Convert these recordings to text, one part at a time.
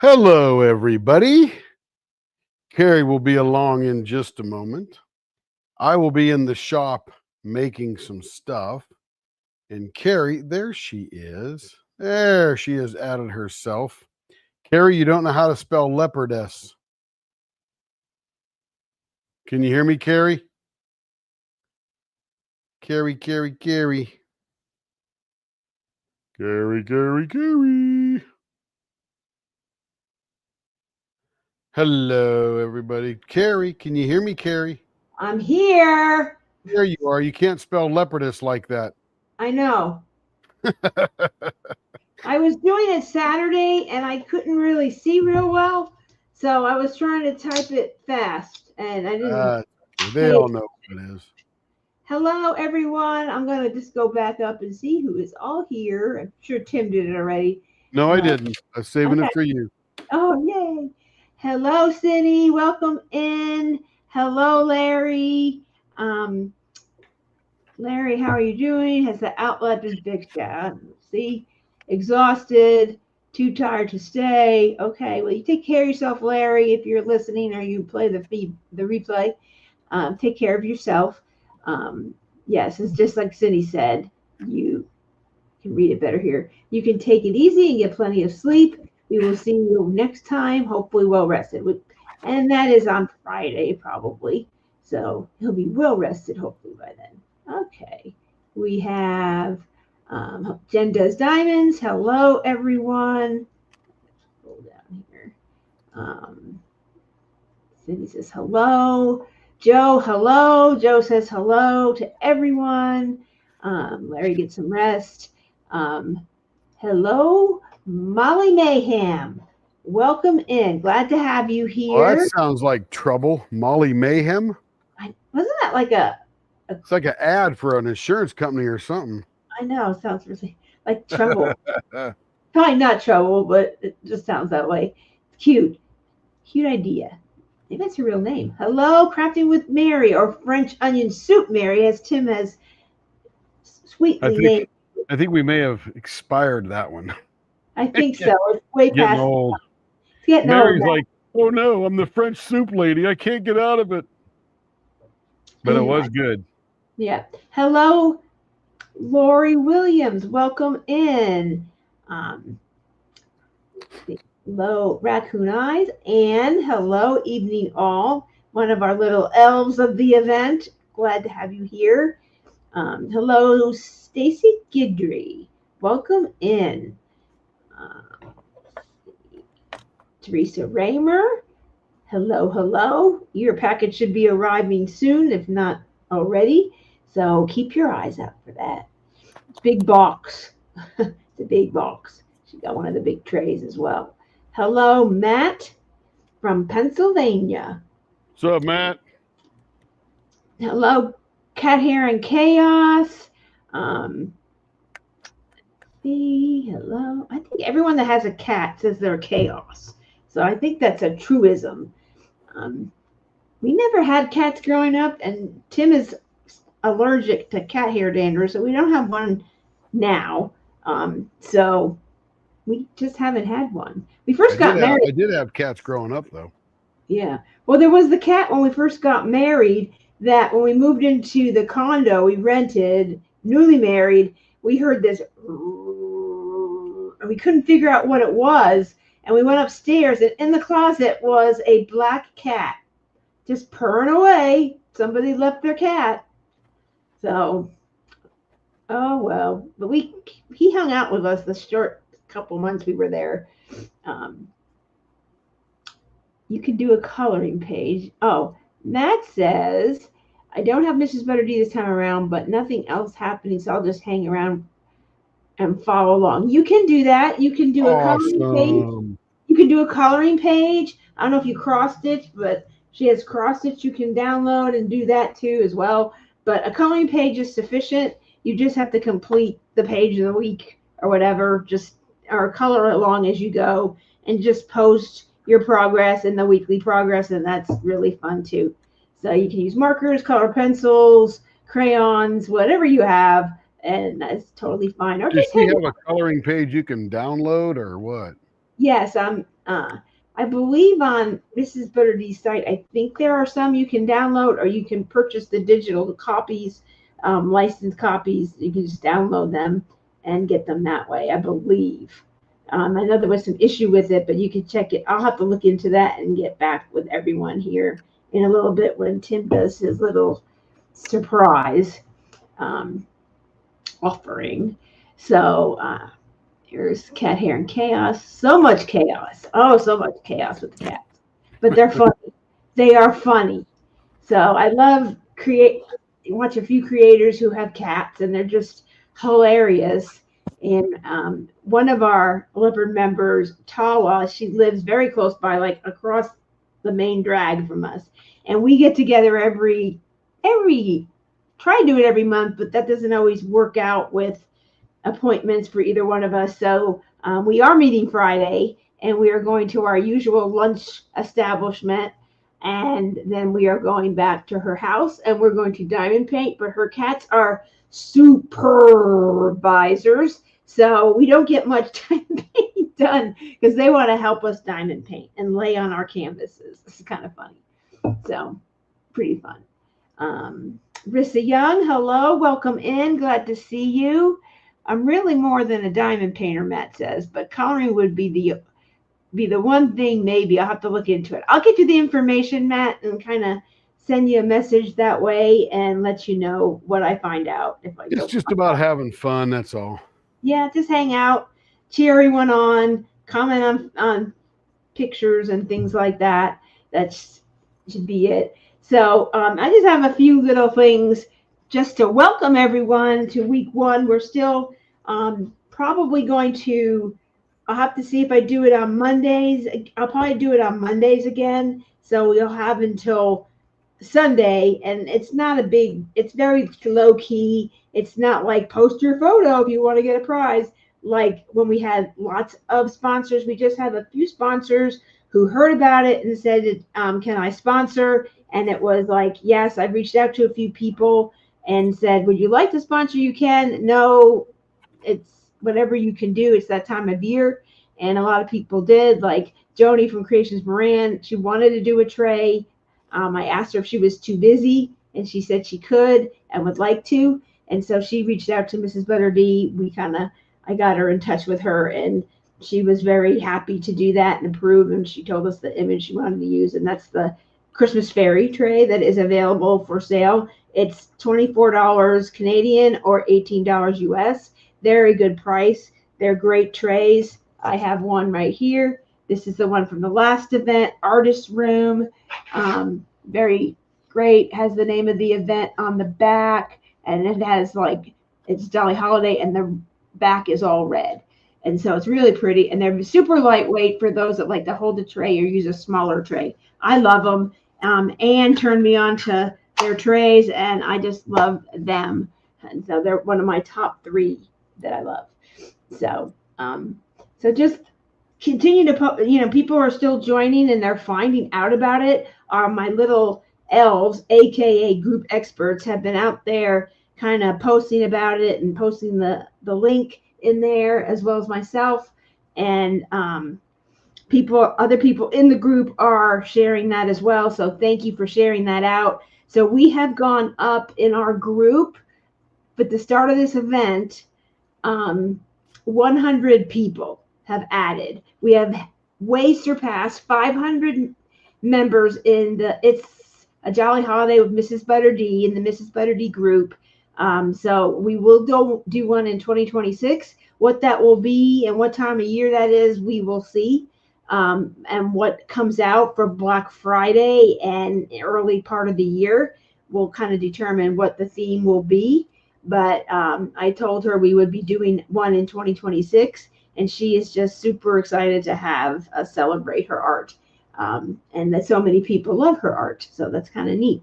Hello, everybody. Carrie will be along in just a moment. I will be in the shop making some stuff. And Carrie, there she is. There she has added herself. Carrie, you don't know how to spell leopardess. Can you hear me, Carrie? Carrie, Carrie, Carrie. Carrie, Carrie, Carrie. Hello, everybody. Carrie, can you hear me, Carrie? I'm here. There you are. You can't spell leopardess like that. I know. I was doing it Saturday and I couldn't really see real well. So I was trying to type it fast and I didn't They pay. all know what it is. Hello, everyone. I'm going to just go back up and see who is all here. I'm sure Tim did it already. No, I But didn't. I was saving okay. it for you. Oh, yay. Hello, Cindy. Welcome in. Hello, Larry. Um, Larry, how are you doing? Has the outlet been fixed yet? See, exhausted, too tired to stay. Okay, well, you take care of yourself, Larry. If you're listening or you play the replay, take care of yourself. Um, yes, it's just like Cindy said. You can read it better here. You can take it easy and get plenty of sleep. We will see you next time, hopefully well rested. And that is on Friday, probably. So he'll be well rested, hopefully, by then. Okay. We have Jen Does Diamonds. Hello, everyone. Scroll down here. Um, Cindy says hello. Joe, hello. Joe says hello to everyone. Larry gets some rest. Um, hello, Molly Mayhem. Welcome in. Glad to have you Well, that here. sounds like trouble. Molly Mayhem. Wasn't that like a It's like an ad for an insurance company or something. I know, it sounds really like trouble. Probably not trouble, but it just sounds that way. Cute. Cute idea. Maybe that's her real name. Hello, Crafting with Mary, or French Onion Soup Mary, as Tim has I sweetly named. think I think we may have expired that one. I think so. It's way Getting past. old. It's getting old Mary's now. like, oh no, I'm the French soup lady. I can't get out of it. But it Anyway, was good. yeah. Hello, Lori Williams. Welcome in. Um, hello, Raccoon Eyes, and hello, Evening All. One of our little elves of the event. Glad to have you here. Hello, Stacy Gidry. Welcome in. Uh, Teresa Raymer. Hello, hello. Your package should be arriving soon, if not already. So keep your eyes out for that. It's a big box. It's a big box. She got one of the big trays as well. Hello, Matt from Pennsylvania. What's up, Matt? Hello, Cat Hair and Chaos. Um, hello. I think everyone that has a cat says they're chaos. So I think that's a truism. Um, we never had cats growing up, and Tim is allergic to cat hair dander, so we don't have one now. So we just haven't had one. We first got I married. did have cats growing up though. Yeah. Well, there was the cat when we first got married that when we moved into the condo we rented, newly married, we heard this and we couldn't figure out what it was. And we went upstairs and in the closet was a black cat just purring away. Somebody left their cat. So, oh well. But he hung out with us the short couple months we were there. Um, you can do a coloring page. Oh, Matt says, I don't have Mrs. ButterD this time around, but nothing else happening, so I'll just hang around and follow along. You can do that. You can do a coloring page. Awesome. You can do a coloring page. I don't know if you cross stitch, but she has cross stitch you can download and do that too as well. But a coloring page is sufficient. You just have to complete the page of the week or whatever, just or color along as you go and just post your progress and the weekly progress, and that's really fun too. So you can use markers, color pencils, crayons, whatever you have, and that's totally fine. Or Does just she hang. have a coloring page you can download or what? Yes, I believe on Mrs. ButterD's site, I think there are some you can download or you can purchase the digital copies, licensed copies. You can just download them and get them that way, I believe. I know there was some issue with it, but you can check it. I'll have to look into that and get back with everyone here in a little bit when Tim does his little surprise um, offering. So here's cat hair and chaos. So much chaos. Oh, so much chaos with the cats. But they're funny. They are funny. So I love watch a few creators who have cats and they're just hilarious. And one of our leopard members, Tawa, she lives very close by, like across the main drag from us. And we get together every try to do it every month, but that doesn't always work out with appointments for either one of us. So we are meeting Friday and we are going to our usual lunch establishment. And then we are going back to her house and we're going to diamond paint. But her cats are supervisors. So we don't get much diamond paint done because they want to help us diamond paint and lay on our canvases. This is kind of funny. So pretty fun. Rissa Young, hello, welcome in. Glad to see you. I'm really more than a diamond painter, Matt says, but coloring would be the one thing maybe. I'll have to look into it. I'll get you the information, Matt, and kind of send you a message that way and let you know what I find out if I go. It's just about having fun, that's all. Yeah, just hang out, cheer everyone on, comment on pictures and things like that. That should be it. So I just have a few little things just to welcome everyone to week one. We're still probably going to, I'll have to see if I do it on Mondays. I'll probably do it on Mondays again. So we'll have until Sunday, and it's not a big, it's very low key. It's not like post your photo if you want to get a prize. Like when we had lots of sponsors, we just had a few sponsors who heard about it and said, can I sponsor? And it was like, yes, I've reached out to a few people and said, would you like to sponsor? You can. No, it's whatever you can do. It's that time of year. And a lot of people did, like Joni from Creations Moran. She wanted to do a tray. I asked her if she was too busy, and she said she could and would like to. And so she reached out to Mrs. ButterD. I got her in touch with her, and she was very happy to do that and approve. And she told us the image she wanted to use, and that's the Christmas fairy tray that is available for sale. It's $24 Canadian or $18 US. Very good price. They're great trays. I have one right here. This is the one from the last event, Artist Room. Very great. Has the name of the event on the back, and it has it's Jolly Holiday, and the back is all red. And so it's really pretty, and they're super lightweight for those that like to hold a tray or use a smaller tray. I love them. Anne turned me on to their trays, and I just love them. And so they're one of my top 3 that I love. So, so just continue to people are still joining and they're finding out about it. My little elves, aka group experts, have been out there kind of posting about it and posting the link in there, as well as myself. And other people in the group are sharing that as well. So thank you for sharing that out. So we have gone up in our group at the start of this event. 100 people have added. We have way surpassed 500 members in it's a Jolly Holiday with Mrs. ButterD in the Mrs. ButterD group. So we will do one in 2026. What that will be and what time of year that is, we will see. And what comes out for Black Friday and early part of the year will kind of determine what the theme will be. But I told her we would be doing one in 2026, and she is just super excited to have us celebrate her art. And that so many people love her art, so that's kind of neat.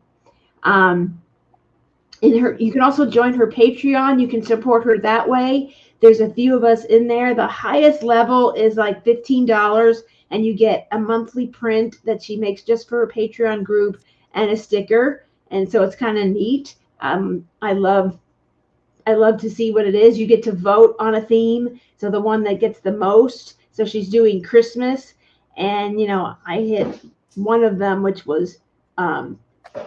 You can also join her Patreon. You can support her that way. There's a few of us in there. The highest level is like $15, and you get a monthly print that she makes just for her Patreon group and a sticker. And so it's kind of neat. I love to see what it is. You get to vote on a theme. So the one that gets the most. So she's doing Christmas, And, I hit one of them, which was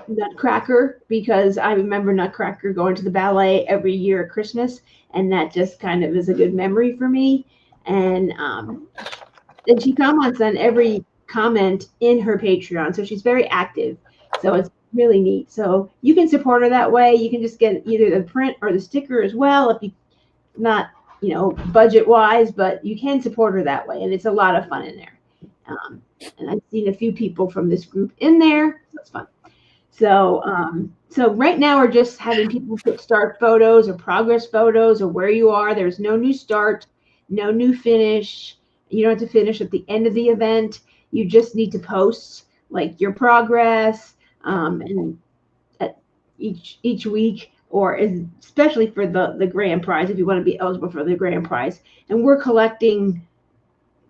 Nutcracker, because I remember Nutcracker going to the ballet every year at Christmas, and that just kind of is a good memory for me. And she comments on every comment in her Patreon, so she's very active. So it's really neat. So you can support her that way. You can just get either the print or the sticker as well, if you not budget wise, but you can support her that way, and it's a lot of fun in there. And I've seen a few people from this group in there, so it's fun. So right now we're just having people put start photos or progress photos or where you are. There's no new start, no new finish. You don't have to finish at the end of the event. You just need to post like your progress, and at each week, or especially for the grand prize, if you want to be eligible for the grand prize. And we're collecting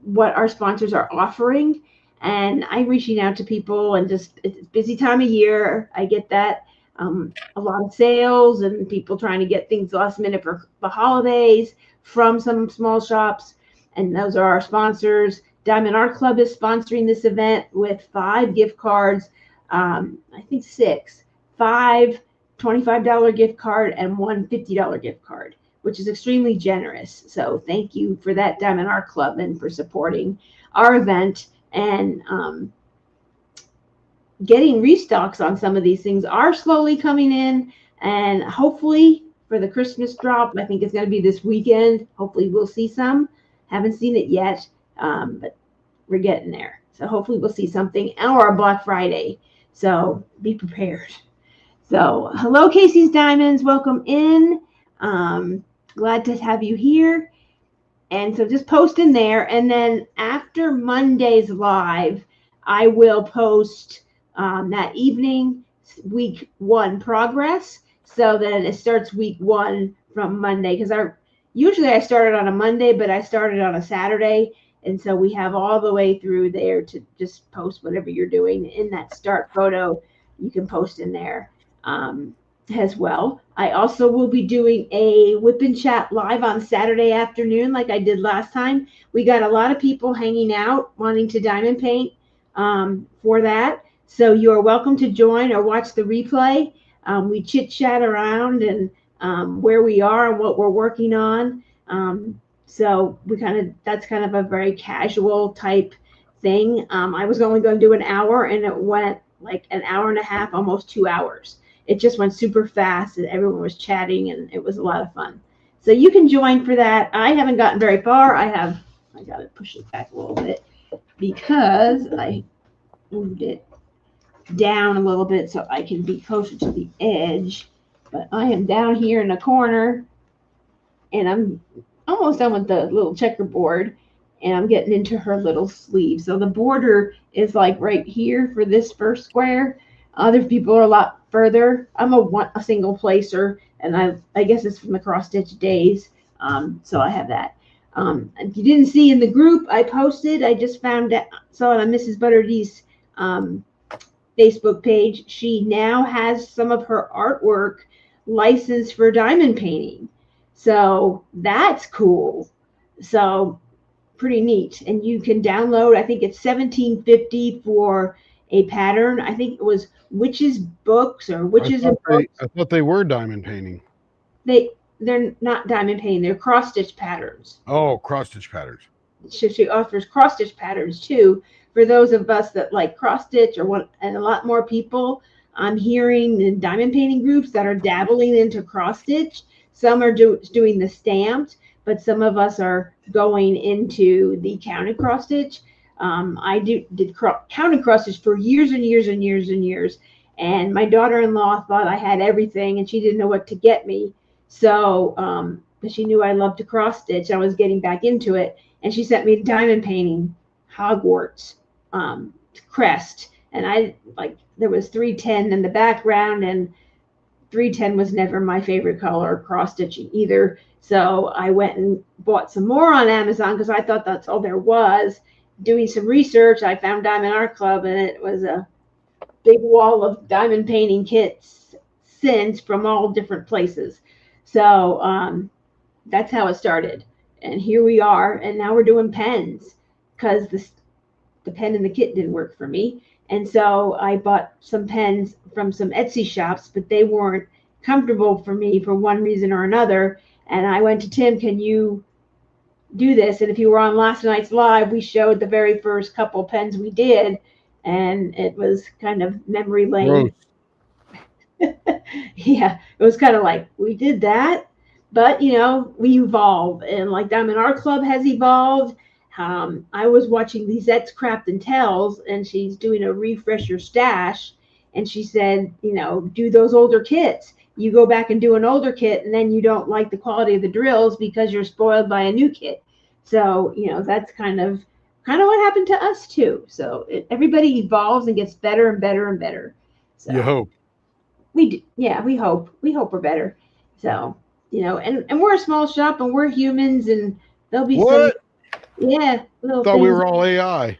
what our sponsors are offering, and I'm reaching out to people, and just it's a busy time of year. I get that. A lot of sales and people trying to get things last minute for the holidays from some small shops, and those are our sponsors. Diamond Art Club is sponsoring this event with 5 gift cards. I think 6, 5 $25 gift card and 1 $50 gift card, which is extremely generous. So thank you for that, Diamond Art Club, and for supporting our event. And getting restocks on some of these things are slowly coming in. And hopefully for the Christmas drop, I think it's going to be this weekend. Hopefully we'll see some. Haven't seen it yet, but we're getting there. So hopefully we'll see something, or Black Friday. So be prepared. So hello, Casey's Diamonds. Welcome in. Glad to have you here. And so just post in there. And then after Monday's live, I will post that evening week 1 progress. So then it starts week 1 from Monday. Because usually I started on a Monday, but I started on a Saturday. And so we have all the way through there to just post whatever you're doing in that start photo. You can post in there as well. I also will be doing a whip and chat live on Saturday afternoon, like I did last time. We got a lot of people hanging out wanting to diamond paint for that. So you are welcome to join or watch the replay. We chit chat around and where we are and what we're working on. So that's kind of a very casual type thing. I was only going to do an hour, and it went like an hour and a half, almost 2 hours. It just went super fast, and everyone was chatting, and it was a lot of fun. So you can join for that. I haven't gotten very far. I got to push it back a little bit because I moved it down a little bit so I can be closer to the edge. But I am down here in the corner, and I'm almost done with the little checkerboard, and I'm getting into her little sleeve. So the border is like right here for this first square. Other people are a lot further. I'm a single placer, and I guess it's from the cross stitch days. So I have that. If you didn't see in the group I posted, I just saw it on Mrs. ButterD's Facebook page. She now has some of her artwork licensed for diamond painting. So that's cool. So pretty neat. And you can download, I think it's $17.50 for a pattern. I think it was Witches Books or Witches and Books. I thought they were diamond painting. They're not diamond painting. They're cross stitch patterns. Oh, cross stitch patterns. She offers cross stitch patterns too for those of us that like cross stitch and a lot more people. I'm hearing in diamond painting groups that are dabbling into cross stitch. Some are doing the stamped, but some of us are going into the counted cross stitch. I did counted cross stitch for years and years and years and years. And my daughter-in-law thought I had everything, and she didn't know what to get me. So, but she knew I loved to cross stitch. I was getting back into it, and she sent me diamond painting Hogwarts crest. And there was 310 in the background, and 310 was never my favorite color cross stitching either. So I went and bought some more on Amazon because I thought that's all there was. Doing some research, I found Diamond Art Club, and it was a big wall of diamond painting kits sent from all different places. So that's how it started. And here we are. And now we're doing pens because the pen in the kit didn't work for me. And so I bought some pens from some Etsy shops, but they weren't comfortable for me for one reason or another. And I went to Tim, can you do this? And if you were on last night's live, we showed the very first couple pens we did, and it was kind of memory lane. Gross. Yeah, it was kind of like we did that, but we evolve, and like Diamond Art Club has evolved. I was watching Lizette's Craft and Tells, and she's doing a refresh your stash, and she said, do those older kits. You go back and do an older kit, and then you don't like the quality of the drills because you're spoiled by a new kit. So that's kind of what happened to us too. So everybody evolves and gets better and better and better. So You hope. we do, yeah, we hope we're better. So and we're a small shop, and we're humans, and there'll be some What? little Thought we things. were all AI.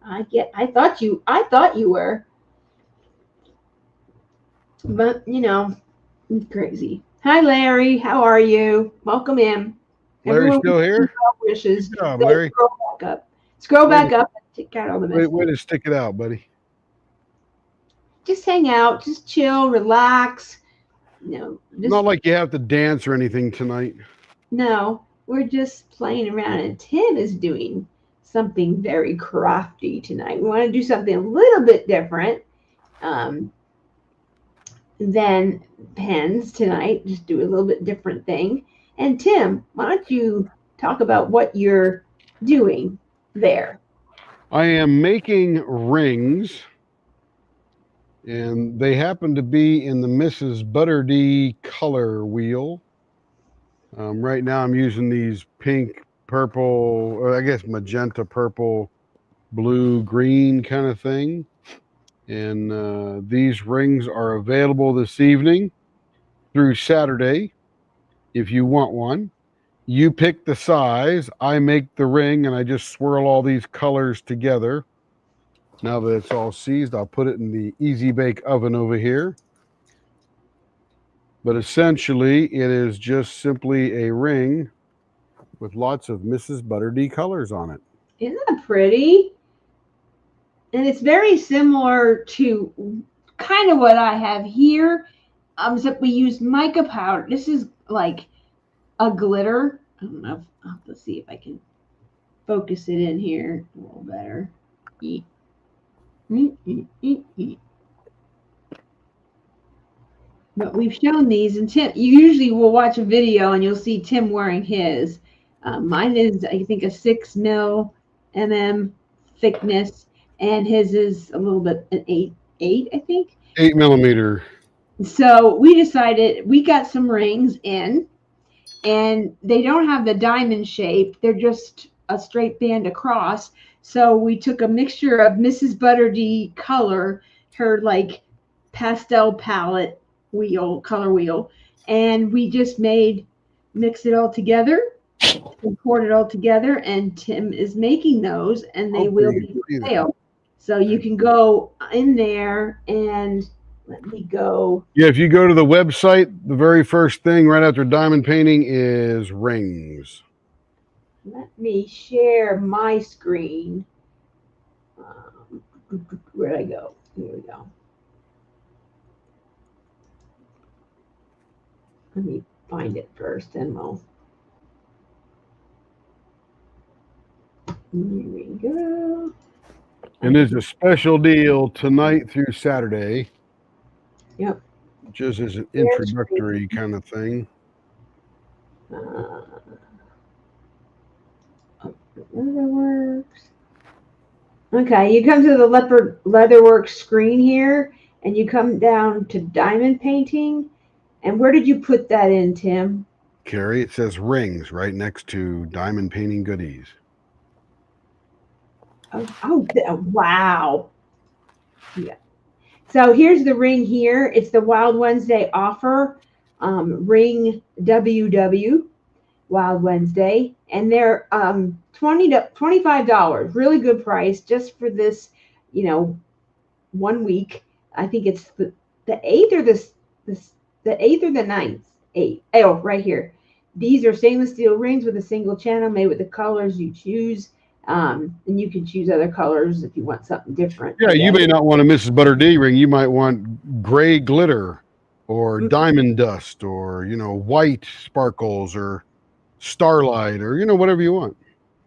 I thought you were, but it's crazy. Hi, Larry, how are you? Welcome in. Larry Everyone still here? wishes. Good job, Larry. Scroll Way back up and take out all the messages. Way to stick it out, buddy. Just hang out, just chill, relax. Not like you have to dance or anything tonight. No, we're just playing around, and Tim is doing something very crafty tonight. We want to do something a little bit different than pens tonight. Just do a little bit different thing. And Tim, why don't you talk about what you're doing there? I am making rings, and they happen to be in the Mrs. ButterD color wheel. Right now I'm using these pink, purple, or I guess magenta, purple, blue, green kind of thing. And these rings are available this evening through Saturday. If you want one, you pick the size, I make the ring, and I just swirl all these colors together. Now that it's all seized, I'll put it in the Easy Bake oven over here. But essentially, it is just simply a ring with lots of Mrs. ButterD colors on it. Isn't that pretty? And it's very similar to kind of what I have here, except we use mica powder. This is like a glitter. I don't know. I'll have to see if I can focus it in here a little better. But we've shown these, and Tim, you usually will watch a video and you'll see Tim wearing his. Mine is, I think, a 6 mm thickness, and his is a little bit an 8, I think. 8 millimeter. So we decided we got some rings in, and they don't have the diamond shape. They're just a straight band across. So we took a mixture of Mrs. ButterD color, her like pastel palette color wheel, and we just mix it all together and poured it all together, and Tim is making those, and they will be for sale. So you can go in there and let me go. Yeah, if you go to the website, the very first thing right after diamond painting is rings. Let me share my screen. Where'd I go? Here we go. Let me find it first, and we'll. Here we go. And there's a special deal tonight through Saturday. Yep. Just as an introductory kind of thing. Leatherworks. Okay, you come to the Leatherworks screen here, and you come down to diamond painting. And where did you put that in, Tim? Carrie, it says rings right next to diamond painting goodies. Oh, wow. Yeah. So here's the ring here. It's the Wild Wednesday offer, ring WW, Wild Wednesday. And they're $20 to $25, really good price just for this, 1 week. I think it's the 8th or the 8th or the 9th. 8. Oh, right here. These are stainless steel rings with a single channel made with the colors you choose. And you can choose other colors if you want something different Yeah, you today. may not want a Mrs. ButterD ring. You might want gray glitter or Mm, diamond dust or, white sparkles or starlight or, whatever you want.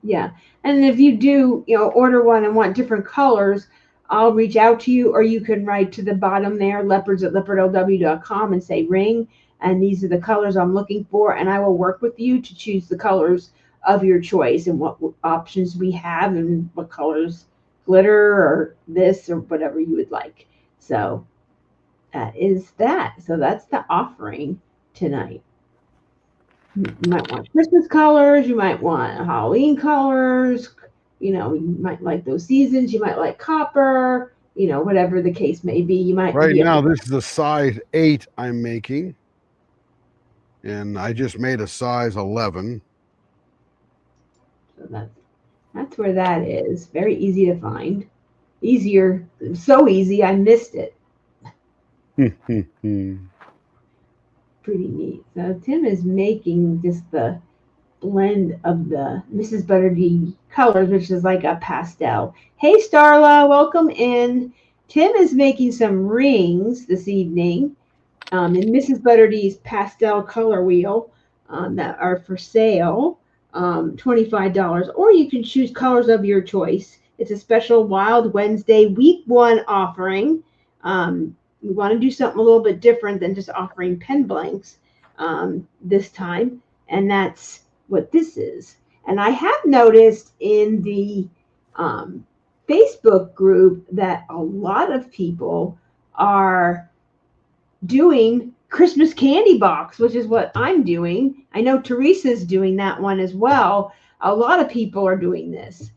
yeah. And if you do, order one and want different colors, I'll reach out to you, or you can write to the bottom there, leopards at leopardlw.com, and say ring. And these are the colors I'm looking for. And I will work with you to choose the colors of your choice and what options we have and what colors glitter or this or whatever you would like. So that is that. So that's the offering tonight. You might want Christmas colors, you might want Halloween colors, you might like those seasons, you might like copper, whatever the case may be. You might Right be able now, to. this is a size 8 I'm making, and I just made a size 11. So that's where that is. Very easy to find. Easier, so easy I missed it. Pretty neat. So Tim is making just the blend of the Mrs. ButterD colors, which is like a pastel. Hey, Starla, welcome in. Tim is making some rings this evening in Mrs. ButterD's pastel color wheel that are for sale, $25. Or you can choose colors of your choice. It's a special Wild Wednesday week 1 offering. We want to do something a little bit different than just offering pen blanks this time, and that's what this is. And I have noticed in the um, Facebook group that a lot of people are doing Christmas candy box, which is what I'm doing. I know Teresa's doing that one as well. A lot of people are doing this.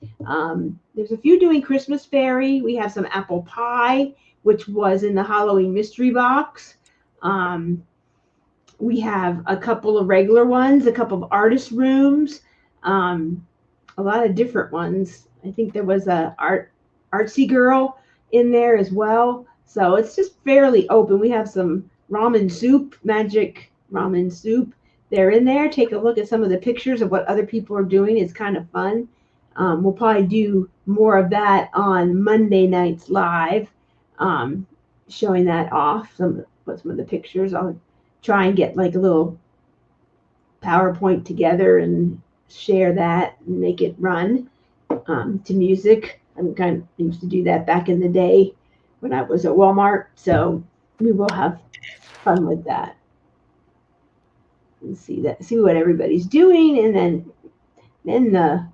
There's a few doing Christmas fairy. We have some apple pie, which was in the Halloween mystery box. Um, we have a couple of regular ones, a couple of artist rooms, um, a lot of different ones. I think there was a artsy girl in there as well. So it's just fairly open. We have some ramen soup, magic ramen soup. They're in there. Take a look at some of the pictures of what other people are doing. It's kind of fun. We'll probably do more of that on Monday nights live, um, showing that off. Some of the pictures. I'll try and get like a little PowerPoint together and share that and make it run to music. I'm kind of used to do that back in the day when I was at Walmart. So we will have fun with that and see what everybody's doing, and then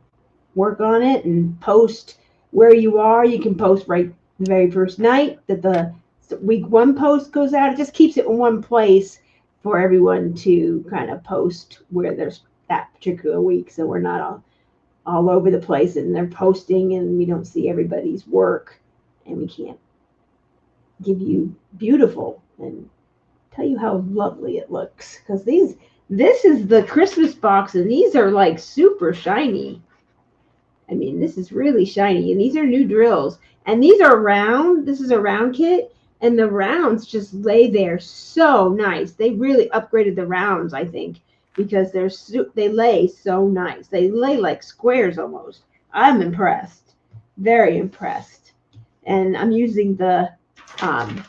work on it and post where you are. You can post right the very first night that the week 1 post goes out. It just keeps it in one place for everyone to kind of post where there's that particular week, so we're not all over the place and they're posting and we don't see everybody's work, and we can't give you beautiful and tell you how lovely it looks, because this is the Christmas box and these are like super shiny. I mean, this is really shiny, and these are new drills, and these are round. This is a round kit, and the rounds just lay there so nice. They really upgraded the rounds, I think, because they lay so nice. They lay like squares almost. I'm impressed, very impressed, and I'm using the um,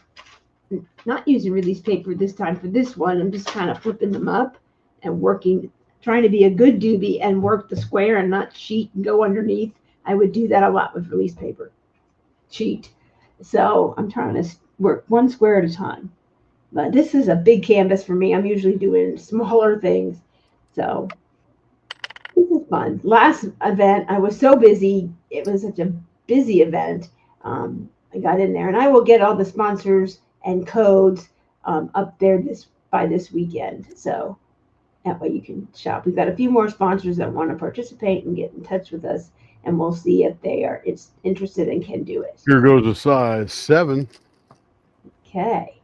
not using release paper this time for this one. I'm just kind of flipping them up and working, trying to be a good doobie and work the square and not cheat and go underneath. I would do that a lot with release paper, cheat. So I'm trying to work one square at a time. But this is a big canvas for me. I'm usually doing smaller things. So this is fun. Last event, I was so busy. It was such a busy event. I got in there, and I will get all the sponsors and codes up there by this weekend. So that way you can shop. We've got a few more sponsors that want to participate and get in touch with us, and we'll see if they are interested and can do it. Here goes a size 7. Okay,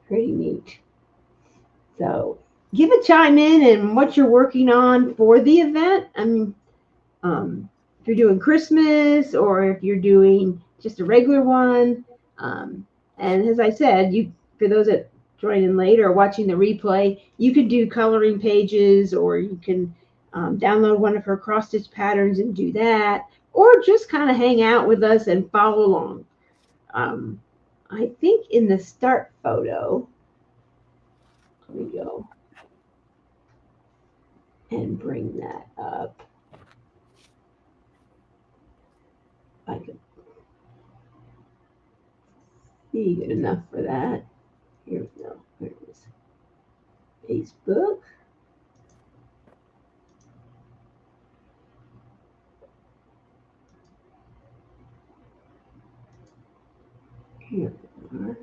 pretty neat. So give a chime in and what you're working on for the event. I mean, if you're doing Christmas or if you're doing just a regular one. And as I said, for those that join in late or watching the replay, you could do coloring pages, or you can download one of her cross stitch patterns and do that, or just kind of hang out with us and follow along. I think in the start photo, let me go and bring that up. I can see good enough for that. Here we go. There it is. Facebook. Here we are.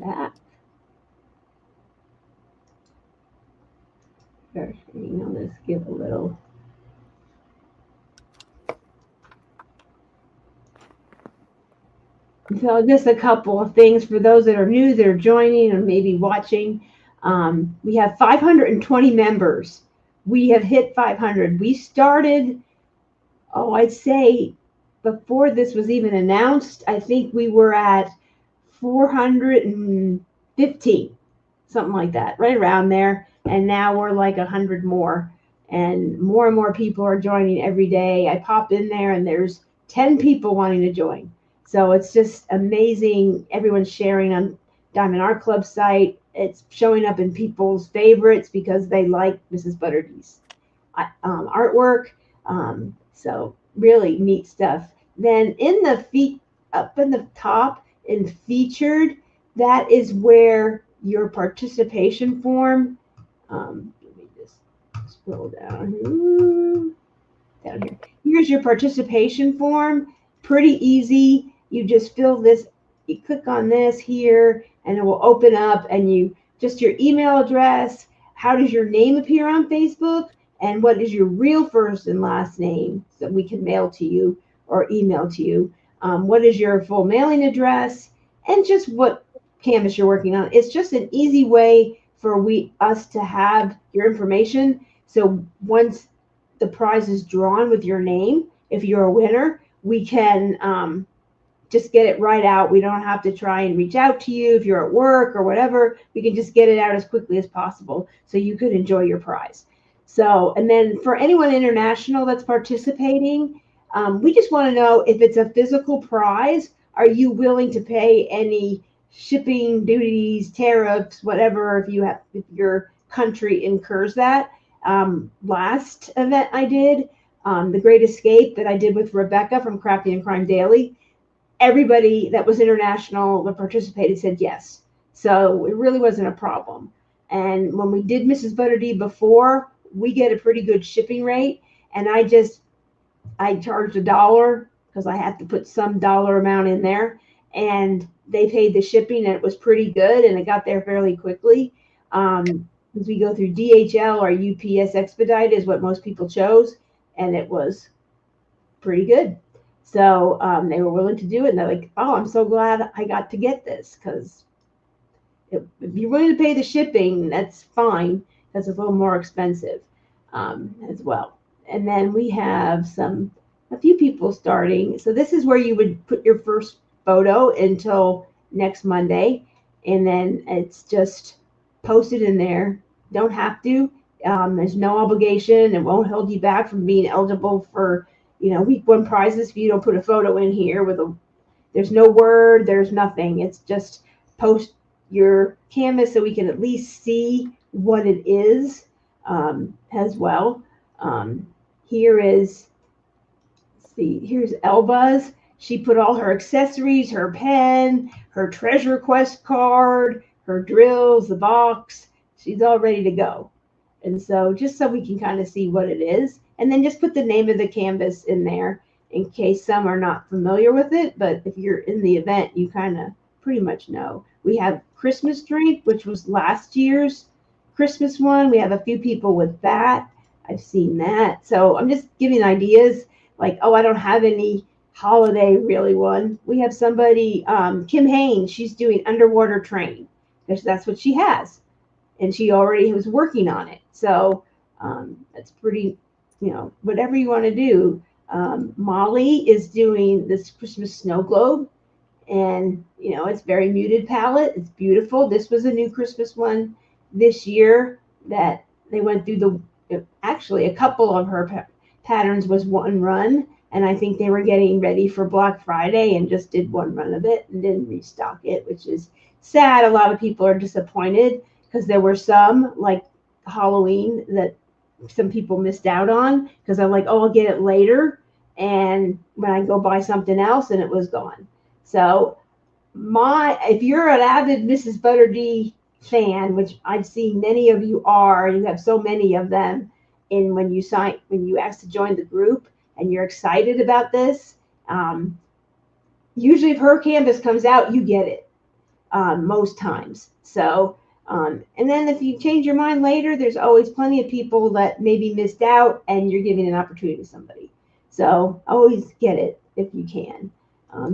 That. First, let's give a little. So just a couple of things for those that are new, that are joining and maybe watching. We have 520 members. We have hit 500. We started, I'd say before this was even announced, I think we were at 415, something like that, right around there. And now we're like 100 more. And more people are joining every day. I pop in there and there's 10 people wanting to join. So it's just amazing. Everyone's sharing on Diamond Art Club site. It's showing up in people's favorites because they like Mrs. ButterD's artwork. So really neat stuff. Then in the feet, up in the top in featured, that is where your participation form. Let me just scroll down. Down here. Here's your participation form. Pretty easy. You just fill this. You click on this here, and it will open up. And you just your email address. How does your name appear on Facebook? And what is your real first and last name, so we can mail to you or email to you? What is your full mailing address? And just what canvas you're working on. It's just an easy way for us to have your information. So once the prize is drawn with your name, if you're a winner, we can just get it right out. We don't have to try and reach out to you if you're at work or whatever. We can just get it out as quickly as possible so you could enjoy your prize. So, and then for anyone international that's participating, we just want to know if it's a physical prize, are you willing to pay any shipping duties, tariffs, whatever, if your country incurs that? Last event I did, the Great Escape that I did with Rebecca from Crafty and Crime Daily, everybody that was international that participated said yes. So it really wasn't a problem. And when we did Mrs. ButterD before, we get a pretty good shipping rate. And I charged $1 because I had to put some dollar amount in there. And they paid the shipping, and it was pretty good, and it got there fairly quickly. As we go through DHL or UPS expedite is what most people chose, and it was pretty good. So they were willing to do it, and they're like, oh, I'm so glad I got to get this, because if you're willing to pay the shipping, that's fine. That's a little more expensive as well. And then we have a few people starting. So this is where you would put your first photo until next Monday, and then it's just posted in there. Don't have to. There's no obligation. It won't hold you back from being eligible for, week one prizes if you don't put a photo in here there's no word, there's nothing. It's just post your canvas so we can at least see what it is as well. Here's Elba's. She put all her accessories, her pen, her treasure quest card, her drills, the box. She's all ready to go. And so just so we can kind of see what it is, and then just put the name of the canvas in there in case some are not familiar with it. But if you're in the event, you kind of pretty much know. We have Christmas drink, which was last year's Christmas one. We have a few people with that. I've seen that. So I'm just giving ideas like, I don't have any holiday really one. We have somebody, Kim Haynes, she's doing underwater train because that's what she has. And she already was working on it. So that's pretty, whatever you want to do. Molly is doing this Christmas snow globe. And it's very muted palette. It's beautiful. This was a new Christmas one this year that they went through actually a couple of her patterns was one run, and I think they were getting ready for Black Friday and just did one run of it and didn't restock it, which is sad. A lot of people are disappointed because there were some, like Halloween, that some people missed out on because I'm like, oh, I'll get it later. And when I go buy something else, and it was gone. So if you're an avid Mrs. ButterD fan, which I've seen many of you are, you have so many of them, and when you ask to join the group and you're excited about this, usually if her canvas comes out, you get it most times. So, and then if you change your mind later, there's always plenty of people that maybe missed out, and you're giving an opportunity to somebody. So always get it if you can.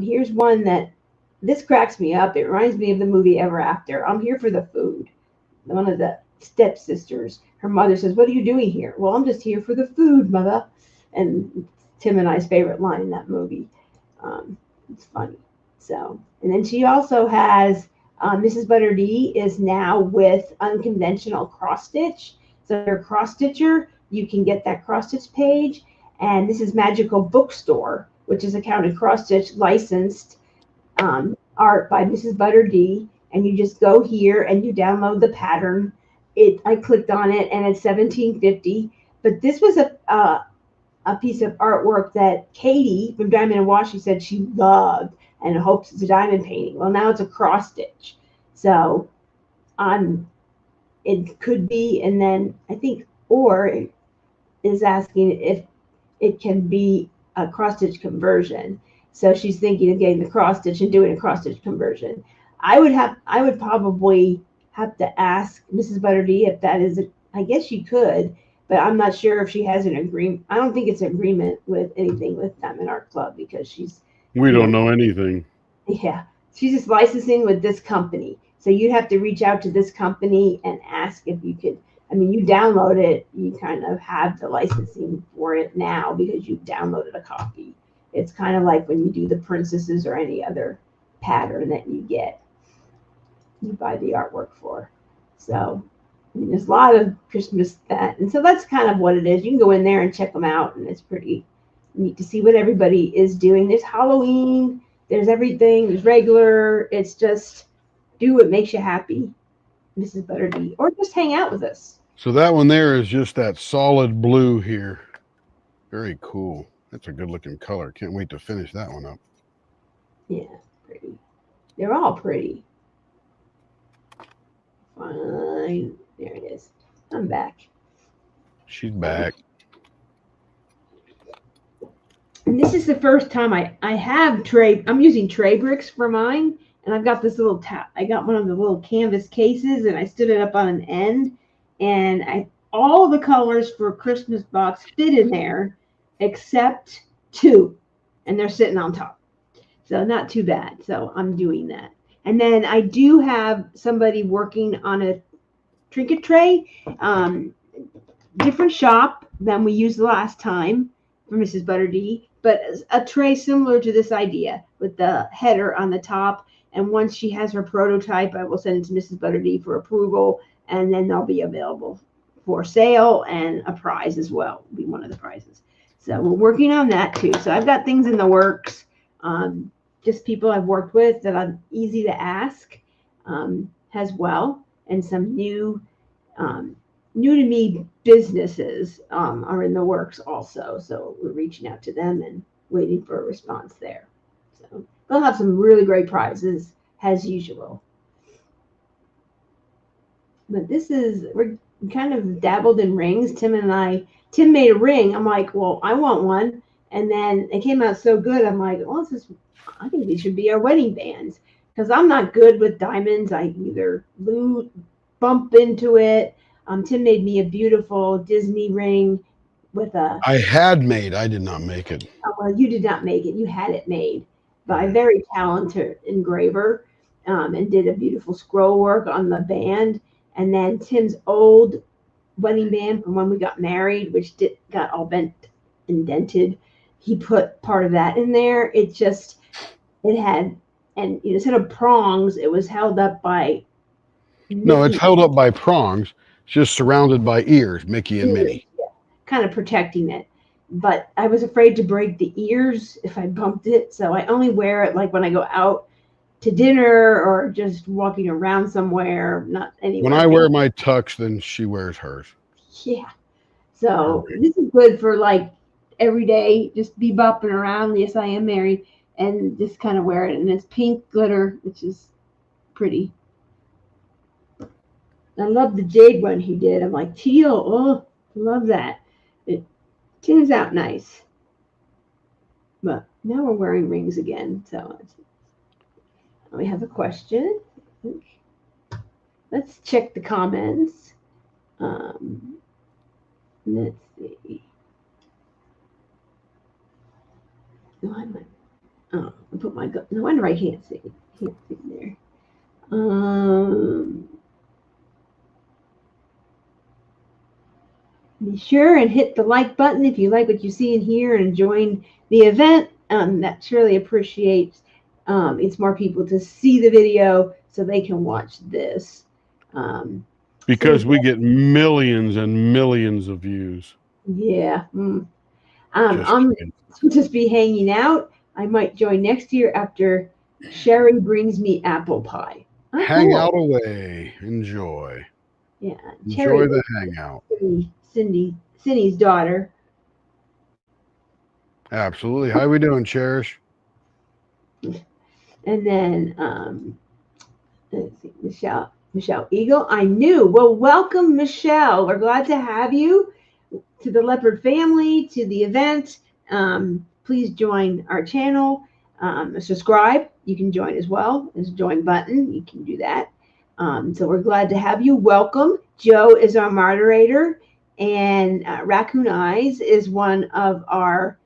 Here's one that this cracks me up. It reminds me of the movie Ever After. I'm here for the food. One of the stepsisters, her mother says, "What are you doing here?" "Well, I'm just here for the food, mother." And Tim and I's favorite line in that movie. It's funny. So, and then she also has Mrs. ButterD is now with Unconventional Cross Stitch. So if you're a cross stitcher, you can get that cross stitch page. And this is Magical Bookstore, which is a counted cross stitch licensed art by Mrs. ButterD. And you just go here and you download the pattern. I clicked on it and it's $17.50. But this was a piece of artwork that Katie from Diamond and Washi said she loved and hopes it's a diamond painting. Well, now it's a cross stitch. So it could be, and then I think Or is asking if it can be a cross stitch conversion. So she's thinking of getting the cross stitch and doing a cross stitch conversion. I would probably have to ask Mrs. ButterD if that is I guess she could, but I'm not sure if she has an agreement. I don't think it's an agreement with anything with Diamond Art Club because we don't know anything. Yeah, she's just licensing with this company. So you'd have to reach out to this company and ask if you could. I mean, you download it, you kind of have the licensing for it now because you downloaded a copy. It's kind of like when you do the princesses or any other pattern that you buy the artwork for. So I mean, there's a lot of Christmas that, and so that's kind of what it is. You can go in there and check them out, and it's pretty neat to see what everybody is doing. There's Halloween, there's everything, there's regular. It's just do what makes you happy, Mrs. ButterD, or just hang out with us. So that one there is just that solid blue here. Very cool. That's a good looking color. Can't wait to finish that one up. Yeah, pretty. They're all pretty. Fine. There it is. I'm back. She's back. And this is the first time I have tray. I'm using tray bricks for mine. And I've got this little I got one of the little canvas cases and I stood it up on an end. And all the colors for Christmas box fit in there except 2. And they're sitting on top. So not too bad. So I'm doing that. And then I do have somebody working on a trinket tray, different shop than we used last time for Mrs. ButterD, but a tray similar to this idea with the header on the top. And once she has her prototype, I will send it to Mrs. ButterD for approval, and then they'll be available for sale, and a prize as well will be one of the prizes. So we're working on that too. So I've got things in the works. Just people I've worked with that I'm easy to ask as well, and some new to me businesses are in the works also. So we're reaching out to them and waiting for a response there. So they'll have some really great prizes as usual. But we're kind of dabbled in rings. Tim made a ring. I'm like, well, I want one. And then it came out so good. I'm like, well, I think these should be our wedding bands because I'm not good with diamonds. I either bump into it. Tim made me a beautiful Disney ring with a. I did not make it. Oh, well, you did not make it. You had it made by a very talented engraver, and did a beautiful scroll work on the band. And then Tim's old wedding band from when we got married, which got all bent and dented, he put part of that in there. It had and instead of prongs, it was held up by No, it's Mickey held up by prongs, just surrounded by ears, Mickey and ears, Minnie. kind of protecting it. But I was afraid to break the ears if I bumped it, so I only wear it like when I go out to dinner or just walking around somewhere, not When anywhere I wear fancy. my tux, then she wears hers. Yeah. Or So this is good for like every day, just be bopping around. Yes, I am married, and just kind of wear it. And it's pink glitter, which is pretty. I love the jade one he did. I'm like, teal. Oh, love that. It turns out nice. But now we're wearing rings again. So we have a question. Let's check the comments. Um, let's see. No, I put my no wonder I can't see. Can't see there. Um, Be sure and hit the like button if you like what you see and hear and enjoying the event. That surely appreciates. It's more people to see the video so they can watch this. So because we get millions and millions of views. yeah, Just I'm kidding. just be hanging out. I might join next year after Sherry brings me apple pie. Oh, Hang cool. out away. Enjoy. Yeah, Cherry Enjoy the hangout. is Cindy's daughter. Absolutely. How we doing, Cherish? And then let's see, Michelle Eagle. I knew. Well, welcome, Michelle. We're glad to have you to the Leopard family, to the event. Please join our channel. Subscribe. You can join as well. There's a join button. You can do that. So we're glad to have you. Welcome. Joe is our moderator, and Raccoon Eyes is one of our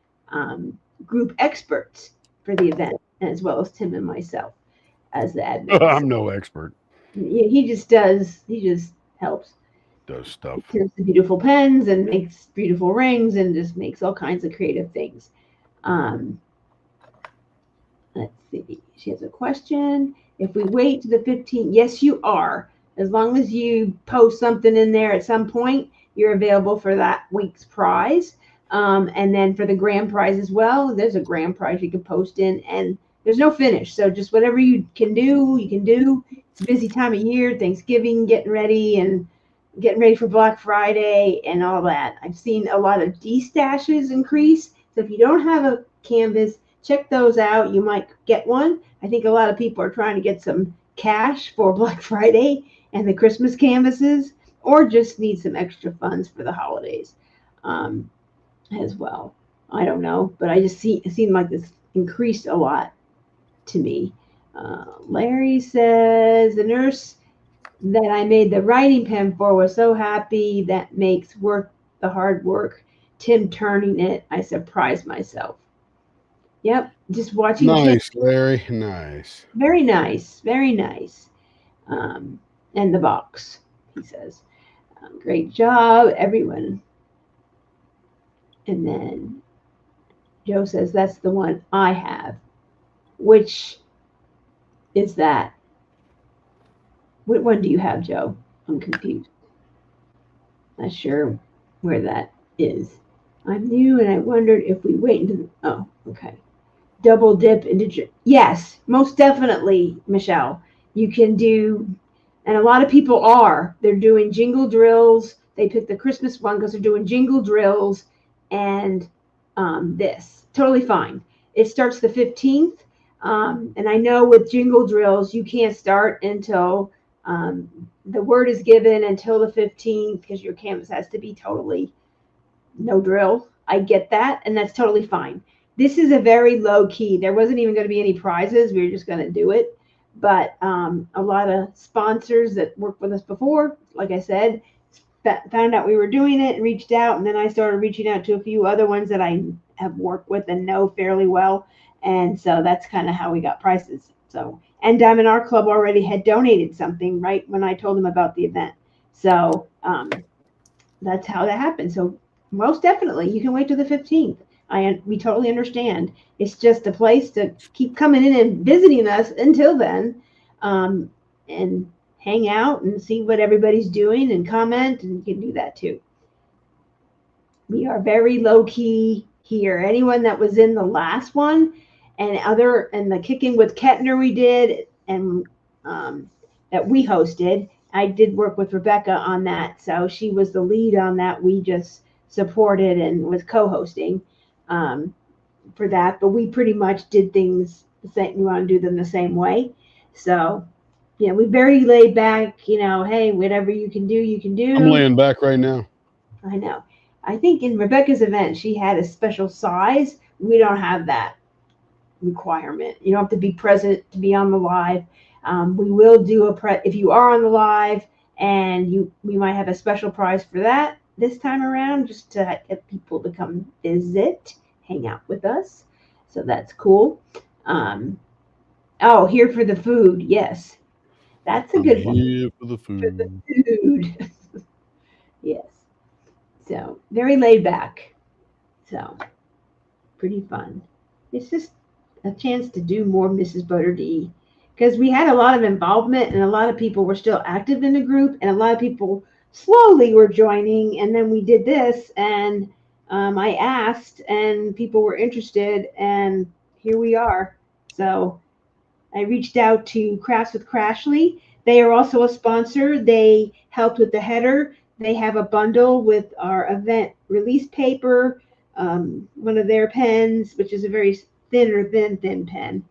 group experts for the event, as well as Tim and myself as the admins. I'm no expert. He just does. He just helps. Does stuff. Turns the beautiful pens and makes beautiful rings and just makes all kinds of creative things. Um, let's see. She has a question. If we wait to the 15th, yes, you are. As long as you post something in there at some point, you're available for that week's prize. And then for the grand prize as well, there's a grand prize you can post in, and there's no finish. So just whatever you can do, you can do. It's a busy time of year, Thanksgiving, getting ready for Black Friday and all that. I've seen a lot of destashes increase. So if you don't have a canvas, check those out. You might get one. I think a lot of people are trying to get some cash for Black Friday and the Christmas canvases, or just need some extra funds for the holidays as well. I don't know, but it seemed like this increased a lot to me. Larry says the nurse that I made the writing pen for was so happy. That makes work the hard work. Tim turning it, I surprised myself. Yep, just watching Tim. Nice, Larry. Nice. Very nice, very nice. And the box, he says. Great job, everyone. And then Joe says, that's the one I have. Which is that? What one do you have, Joe? I'm confused. Not sure where that is. I'm new and I wondered if we wait until. Oh, okay. Double dip into. Yes, most definitely, Michelle. You can do, and a lot of people are. They're doing jingle drills. They pick the Christmas one because they're doing jingle drills and this. Totally fine. It starts the 15th. And I know with jingle drills, you can't start until the word is given until the 15th because your canvas has to be totally no drill. I get that, and that's totally fine. This is a very low key. There wasn't even going to be any prizes. We were just going to do it. But a lot of sponsors that worked with us before, like I said, found out we were doing it and reached out. And then I started reaching out to a few other ones that I have worked with and know fairly well. And so that's kind of how we got prices. So, and Diamond Art Club already had donated something right when I told them about the event. So that's how that happened. So most definitely, you can wait till the 15th. We totally understand. It's just a place to keep coming in and visiting us until then, and hang out and see what everybody's doing and comment, and you can do that too. We are very low key here. Anyone that was in the last one and the Kicking with Kettner we did and that we hosted, I did work with Rebecca on that. So she was the lead on that. We just supported and was co-hosting for that. But we pretty much did things the same. We want to do them the same way. So we very laid back. Hey, whatever you can do, you can do. I'm laying back right now. I know. I think in Rebecca's event, she had a special size. We don't have that requirement. You don't have to be present to be on the live. We will do if you are on the live, and we might have a special prize for that this time around, just to get people to come visit, hang out with us. So that's cool. Here for the food. Yes, that's a good one. Here for the food. For the food. Yes. So very laid back. So pretty fun. It's just a chance to do more Mrs. ButterD, because we had a lot of involvement and a lot of people were still active in the group, and a lot of people slowly were joining. And then we did this, and I asked, and people were interested, and here we are. So I reached out to Crafts with Crashly. They are also a sponsor. They helped with the header. They have a bundle with our event release paper, one of their pens, which is a very thin pen,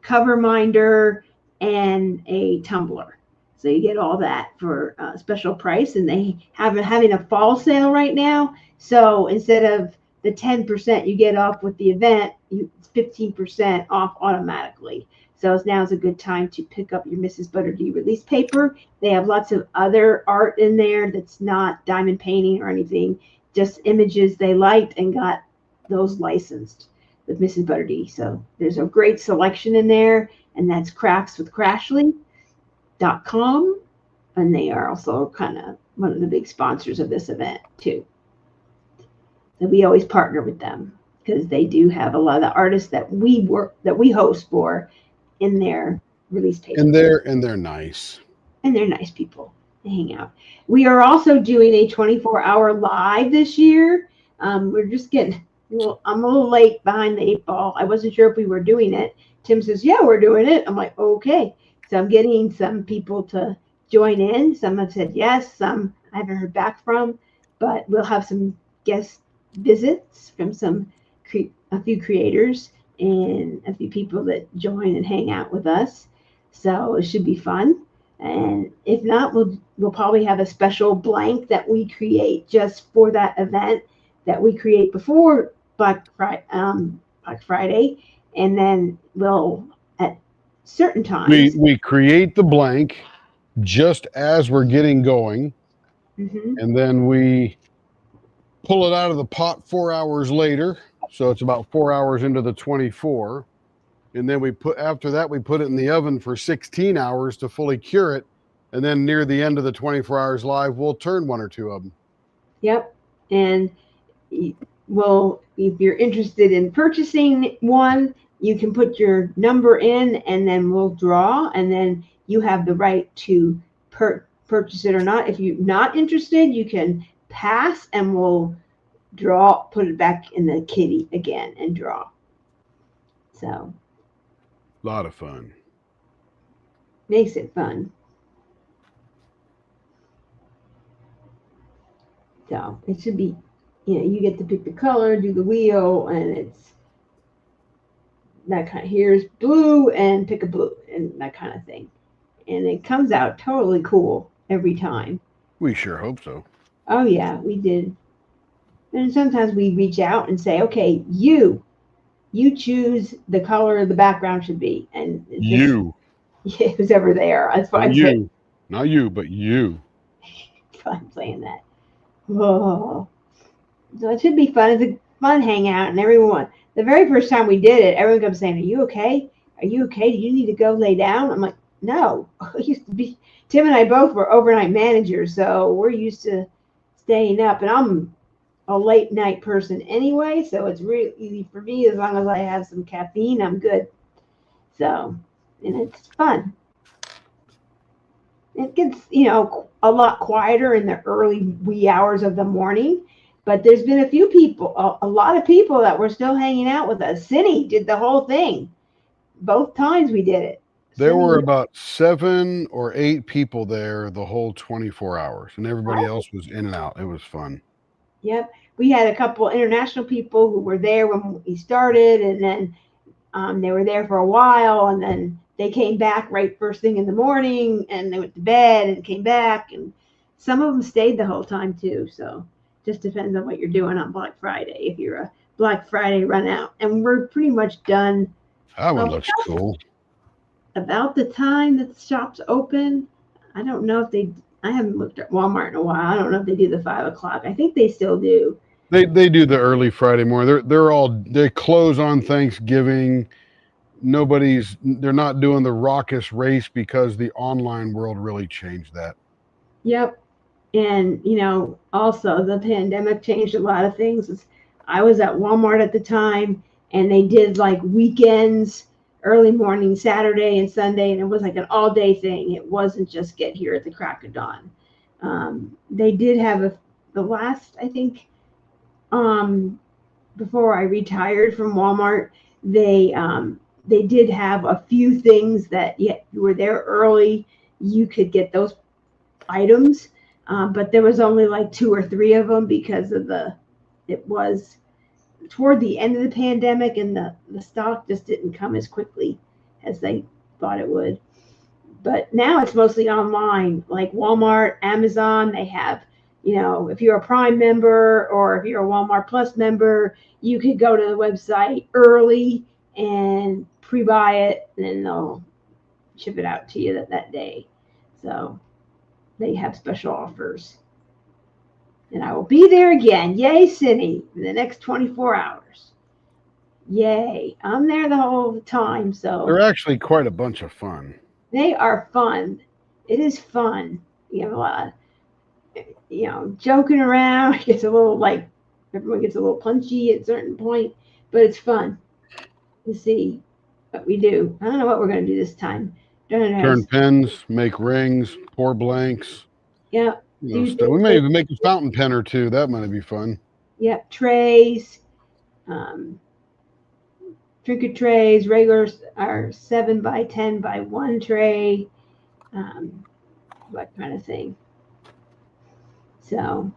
cover minder, and a tumbler. So you get all that for a special price, and they having a fall sale right now. So instead of the 10% you get off with the event, it's 15% off automatically. So now's a good time to pick up your Mrs. ButterD release paper. They have lots of other art in there that's not diamond painting or anything, just images they liked and got those licensed with Mrs. ButterD. So there's a great selection in there, and that's craftswithcrashly.com. And they are also kind of one of the big sponsors of this event too. So we always partner with them because they do have a lot of the artists that we host for in their release paper. And they're nice. And they're nice people to hang out. We are also doing a 24-hour live this year. We're just getting I'm a little late behind the 8 ball. I wasn't sure if we were doing it. Tim says, yeah, we're doing it. I'm like, okay. So I'm getting some people to join in. Some have said yes, some I haven't heard back from, but we'll have some guest visits from a few creators and a few people that join and hang out with us. So it should be fun. And if not, we'll probably have a special blank that we create just for that event that we create before Black Friday, and then we'll at certain times we create the blank just as we're getting going, and then we pull it out of the pot 4 hours later. So it's about 4 hours into the 24. And then we put it in the oven for 16 hours to fully cure it. And then near the end of the 24 hours live, we'll turn 1 or 2 of them. Yep. And if you're interested in purchasing one, you can put your number in, and then we'll draw, and then you have the right to purchase it or not. If you're not interested, you can pass, and we'll put it back in the kitty again and draw. So a lot of fun. Makes it fun. So it should be, you get to pick the color, do the wheel, and it's that kind of, here's blue and pick a blue and that kind of thing. And it comes out totally cool every time. We sure hope so. Oh yeah, we did. And sometimes we reach out and say, okay, you choose the color the background should be. And whoever they are. That's why I said. Not you, but you. Fun playing that. Oh. So it should be fun. It's a fun hangout, and everyone. The very first time we did it, everyone kept saying, "Are you okay? Are you okay? Do you need to go lay down?" I'm like, "No." Tim and I both were overnight managers, so we're used to staying up. And a late night person anyway, so it's really easy for me. As long as I have some caffeine, I'm good. So, and it's fun. It gets, a lot quieter in the early wee hours of the morning, but there's been a few people, a lot of people that were still hanging out with us. Cindy did the whole thing. Both times we did it. There were Cindy, about 7 or 8 people there the whole 24 hours, and everybody else was in and out. It was fun. yep. We had a couple international people who were there when we started, and then they were there for a while, and then they came back right first thing in the morning, and they went to bed and came back, and some of them stayed the whole time too. So just depends on what you're doing on Black Friday. If you're a Black Friday run out, and we're pretty much done That one about, looks cool. about the time that the shops open. I don't know if they. I haven't looked at Walmart in a while. I don't know if they do the 5 o'clock. I think they still do. They do the early Friday morning. They close on Thanksgiving. They're not doing the raucous race because the online world really changed that. Yep. And, also the pandemic changed a lot of things. I was at Walmart at the time, and they did like weekends, early morning, Saturday and Sunday, and it was like an all day thing. It wasn't just get here at the crack of dawn. They did have the last, I think, before I retired from Walmart, they did have a few things that, yeah, you were there early, you could get those items, but there was only like 2 or 3 of them because it was toward the end of the pandemic, and the stock just didn't come as quickly as they thought it would. But now it's mostly online, like Walmart, Amazon. They have, if you're a Prime member or if you're a Walmart Plus member, you could go to the website early and pre-buy it, and then they'll ship it out to you that day. So they have special offers. And I will be there again. Yay, Cindy, in the next 24 hours. Yay. I'm there the whole time. So They're actually quite a bunch of fun. they are fun. It is fun. You have a lot of, joking around. It gets a little like, everyone gets a little punchy at a certain point, but it's fun to see what we do. I don't know what we're going to do this time. Don't know. Turn pens, make rings, pour blanks. Yeah. Stuff. We may even make a fountain pen or two. That might be fun. Yep. Trays. Um, Trinket trays, regulars are 7 by 10 by 1 tray, that kind of thing. So,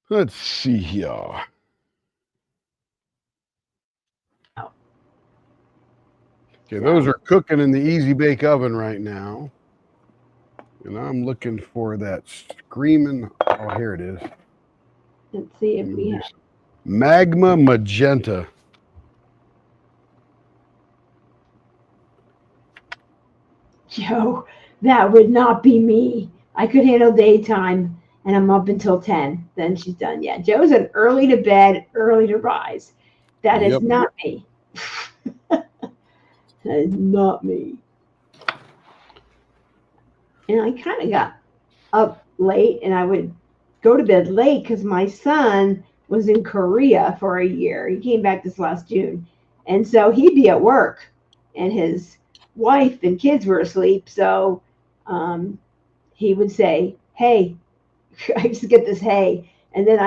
Let's see here. Okay, those are cooking in the Easy Bake Oven right now. And I'm looking for that screaming. Oh, here it is. let's see if we have. Magma Magenta. Joe, that would not be me. I could handle daytime, and I'm up until 10. Then she's done. Yeah, Joe's an early to bed, early to rise. That is not me. That is not me. And I kind of got up late, and I would go to bed late because my son was in Korea for a year. He came back this last June. And so he'd be at work, and his wife and kids were asleep. So he would say, hey, I just get this, hey. And then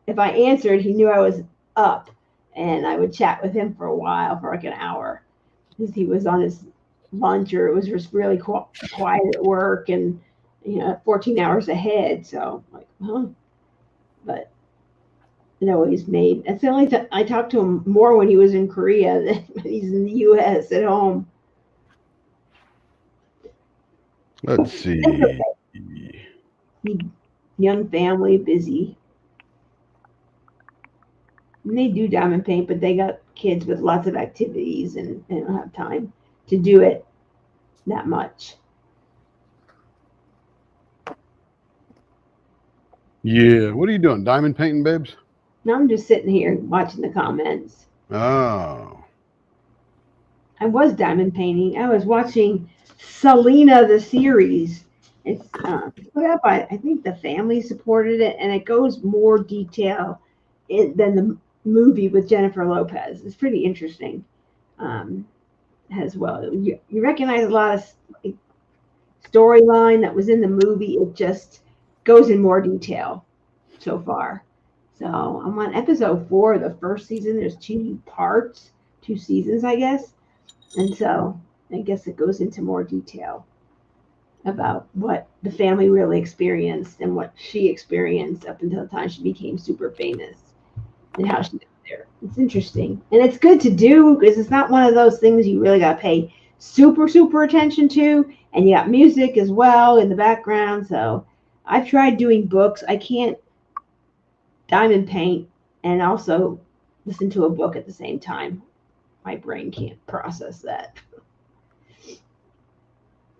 if I answered, he knew I was up. And I would chat with him for a while, for like an hour, because he was on his lunch, or it was just really quiet at work, and 14 hours ahead. So like, but it always made. That's the only time I talked to him more when he was in Korea than when he's in the U.S. at home. Let's see. Young family, busy. And they do diamond paint, but they got kids with lots of activities, and they don't have time to do it that much. Yeah. What are you doing? Diamond painting, babes? No, I'm just sitting here watching the comments. Oh. I was diamond painting. I was watching Selena the series, It's put up by, I think the family supported it, and it goes more detail than the movie with Jennifer Lopez. It's pretty interesting as well. You recognize a lot of storyline that was in the movie. It just goes in more detail so far. So I'm on episode 4 of the first season. There's 2 parts, 2 seasons, I guess. And so I guess it goes into more detail about what the family really experienced and what she experienced up until the time she became super famous and how she got there. It's interesting. And it's good to do because it's not one of those things you really got to pay super attention to. And you got music as well in the background. So I've tried doing books. I can't diamond paint and also listen to a book at the same time. My brain can't process that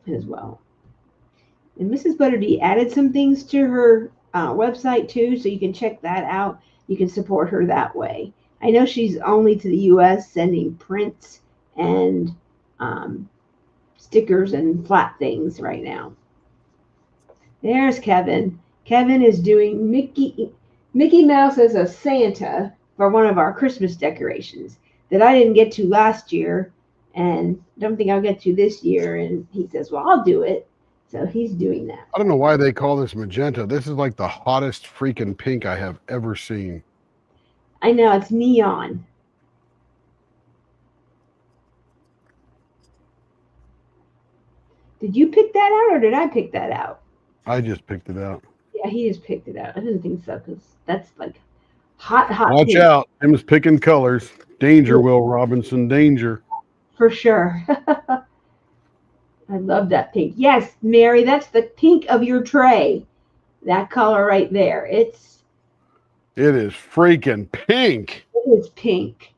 as well. And Mrs. ButterD added some things to her website too, so you can check that out. You can support her that way. I know she's only to the U.S. sending prints and stickers and flat things right now. There's Kevin. Kevin is doing Mickey Mouse as a Santa for one of our Christmas decorations that I didn't get to last year and don't think I'll get to this year. And he says, well, I'll do it. So he's doing that. I don't know why they call this magenta. This is like the hottest freaking pink I have ever seen. I know, it's neon. Did you pick that out or did I pick that out? I just picked it out. Yeah, he just picked it out. I didn't think so because that's like hot. Watch pink. out. Tim's picking colors. Danger, Will Robinson, danger. For sure. I love that pink. Yes, Mary, that's the pink of your tray. That color right there. It is freaking pink. It is pink.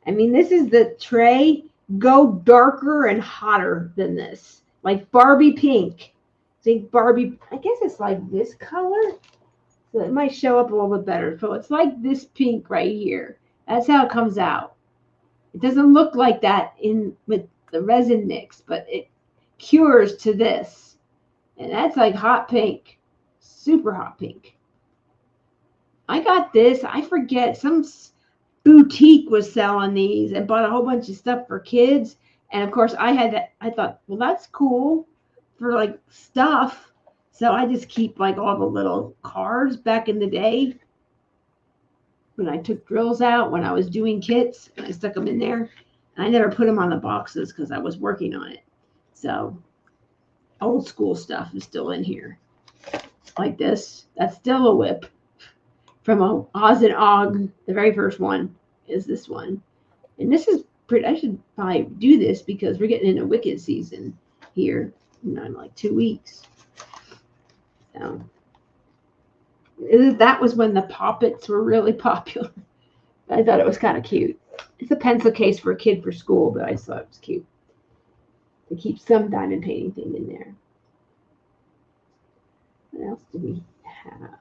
I mean, this is the tray. Go darker and hotter than this. Like Barbie pink. Think Barbie, I guess it's like this color. So it might show up a little bit better. So it's like this pink right here. That's how it comes out. It doesn't look like that with the resin mix, but it cures to this. And that's like hot pink. Super hot pink. I got this. I forget. Some boutique was selling these and bought a whole bunch of stuff for kids. And of course, I thought, well, that's cool for like stuff. So I just keep like all the little cards back in the day when I took drills out, when I was doing kits, and I stuck them in there. And I never put them on the boxes because I was working on it. So old school stuff is still in here. Like this. That's still a whip from Oz and Og. The very first one is this one. And this is pretty, I should probably do this because we're getting into Wicked season here in like 2 weeks. So that was when the poppets were really popular. I thought it was kind of cute. It's a pencil case for a kid for school, but I just thought it was cute to keep some diamond painting thing in there. What else do we have?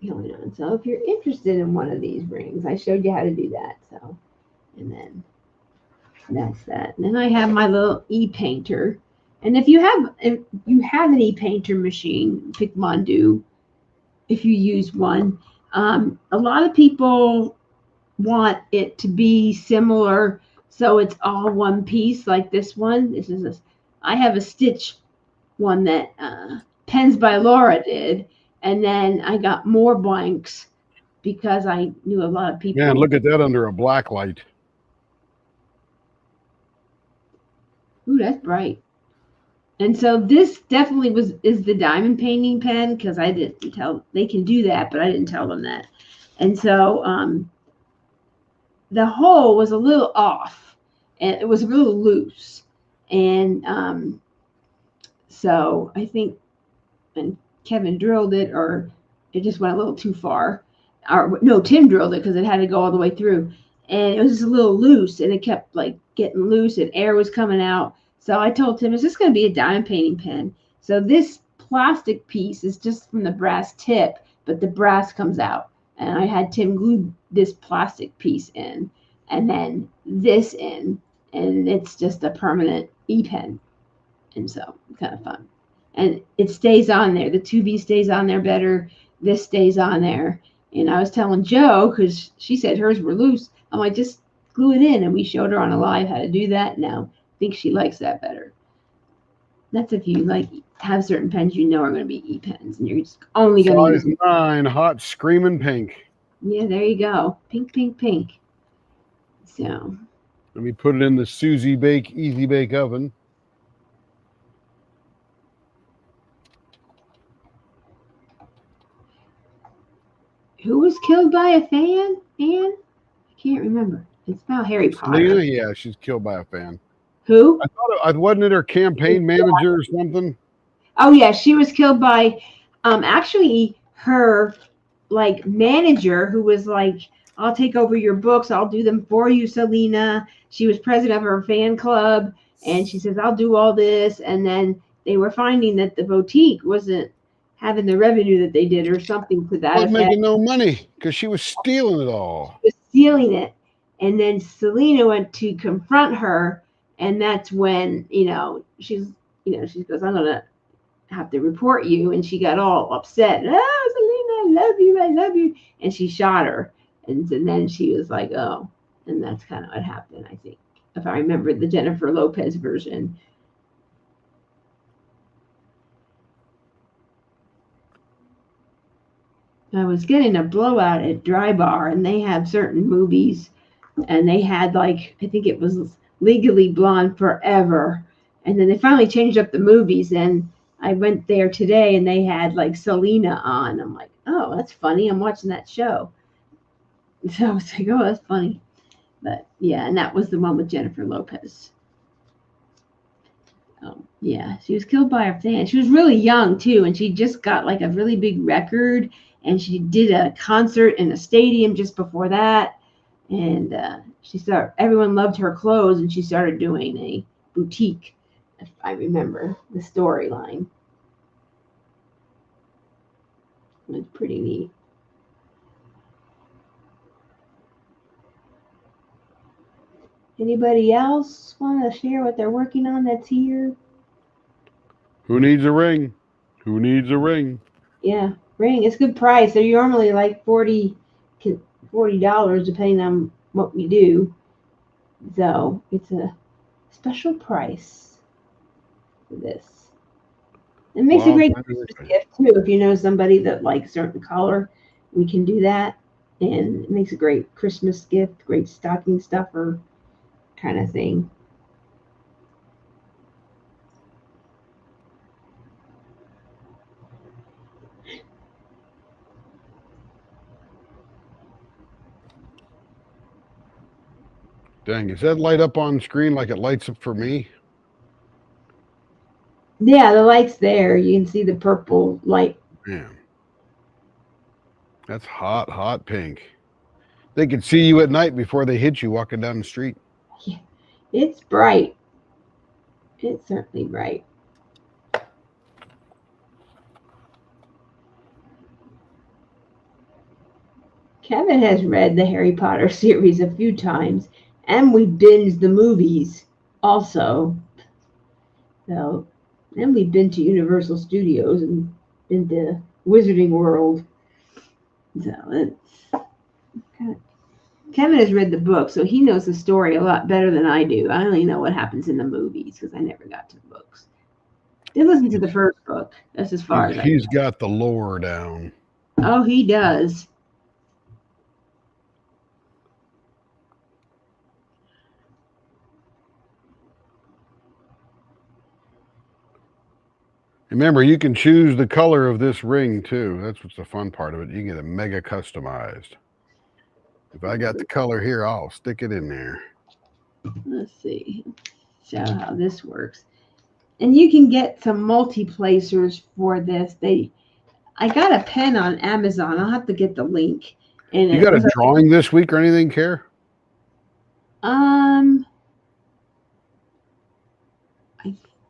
Going on. So if you're interested in one of these rings, I showed you how to do that. So, and then that's that. And then I have my little e-painter. And if you have an e-painter machine, pick Mondu. If you use one, a lot of people want it to be similar, so it's all one piece like this one. I have a Stitch one that Pens by Laura did. And then I got more blanks because I knew a lot of people. Man, look at that under a black light. Ooh, that's bright. And so this definitely is the diamond painting pen because I didn't tell, they can do that, but I didn't tell them that. And so the hole was a little off and it was a little loose. And so I think, and Kevin drilled it, or it just went a little too far. Or no, Tim drilled it because it had to go all the way through, and it was just a little loose, and it kept like getting loose, and air was coming out. So I told Tim, "Is this going to be a diamond painting pen?" So this plastic piece is just from the brass tip, but the brass comes out, and I had Tim glue this plastic piece in, and then this in, and it's just a permanent E-pen, and so kind of fun. And it stays on there. The 2B stays on there better. This stays on there. And I was telling Joe, because she said hers were loose, I'm like, just glue it in. And we showed her on a live how to do that. Now I think she likes that better. That's if you like have certain pens you know are going to be E-pens, and you're just only going to use Size 9, hot screaming pink. Yeah, there you go. Pink, pink, pink. So Let me put it in the Susie Bake Easy Bake Oven. who was killed by a fan? Anne? I can't remember. It's about Harry Potter. Selena, yeah, she's killed by a fan. Who? I thought it wasn't it her campaign manager or something. Oh yeah, she was killed by actually her like manager who was like, I'll take over your books, I'll do them for you, Selena. She was president of her fan club, and she says, I'll do all this. And then they were finding that the boutique wasn't having the revenue that they did, or something to that Wasn't effect. making no money because she was stealing it all. Was stealing it. And then Selena went to confront her, and that's when, she goes, I'm gonna have to report you. And she got all upset. Oh, Selena, I love you. And she shot her. And then she was like, oh, and that's kind of what happened, I think, if I remember the Jennifer Lopez version. I was getting a blowout at Dry Bar, and they have certain movies, and they had like, I think it was Legally Blonde Forever, and then they finally changed up the movies, and I went there today, and they had like Selena on. I'm like, oh, that's funny. I'm watching that show. So I was like, oh, that's funny. But yeah, and that was the one with Jennifer Lopez. Yeah, she was killed by a fan. She was really young too, and she just got like a really big record, and she did a concert in a stadium just before that. And everyone loved her clothes, and she started doing a boutique, if I remember the storyline. It was pretty neat. Anybody else want to share what they're working on that's here? Who needs a ring? Who needs a ring? Yeah, ring. It's a good price. They're normally like $40 depending on what we do. So it's a special price for this. It makes a great Christmas gift too. If you know somebody that likes certain color, we can do that. And it makes a great Christmas gift, great stocking stuffer kind of thing. Dang, is that light up on screen like it lights up for me? Yeah, the light's there. You can see the purple light. Man, that's hot, hot pink. They could see you at night before they hit you walking down the street. Yeah, it's bright. It's certainly bright. Kevin has read the Harry Potter series a few times, and we binged the movies also. So, and we've been to Universal Studios and been to Wizarding World. So it's kind of, Kevin has read the book, so he knows the story a lot better than I do. I only know what happens in the movies because I never got to the books. Did listen to the first book. That's as far as I. He's got the lore down. Oh, he does. Remember, you can choose the color of this ring too. That's what's the fun part of it. You get it mega customized. If I got the color here, I'll stick it in there. Let's see. Show how this works. And you can get some multi-placers for this. I got a pen on Amazon. I'll have to get the link. And you got a drawing this week or anything, Care?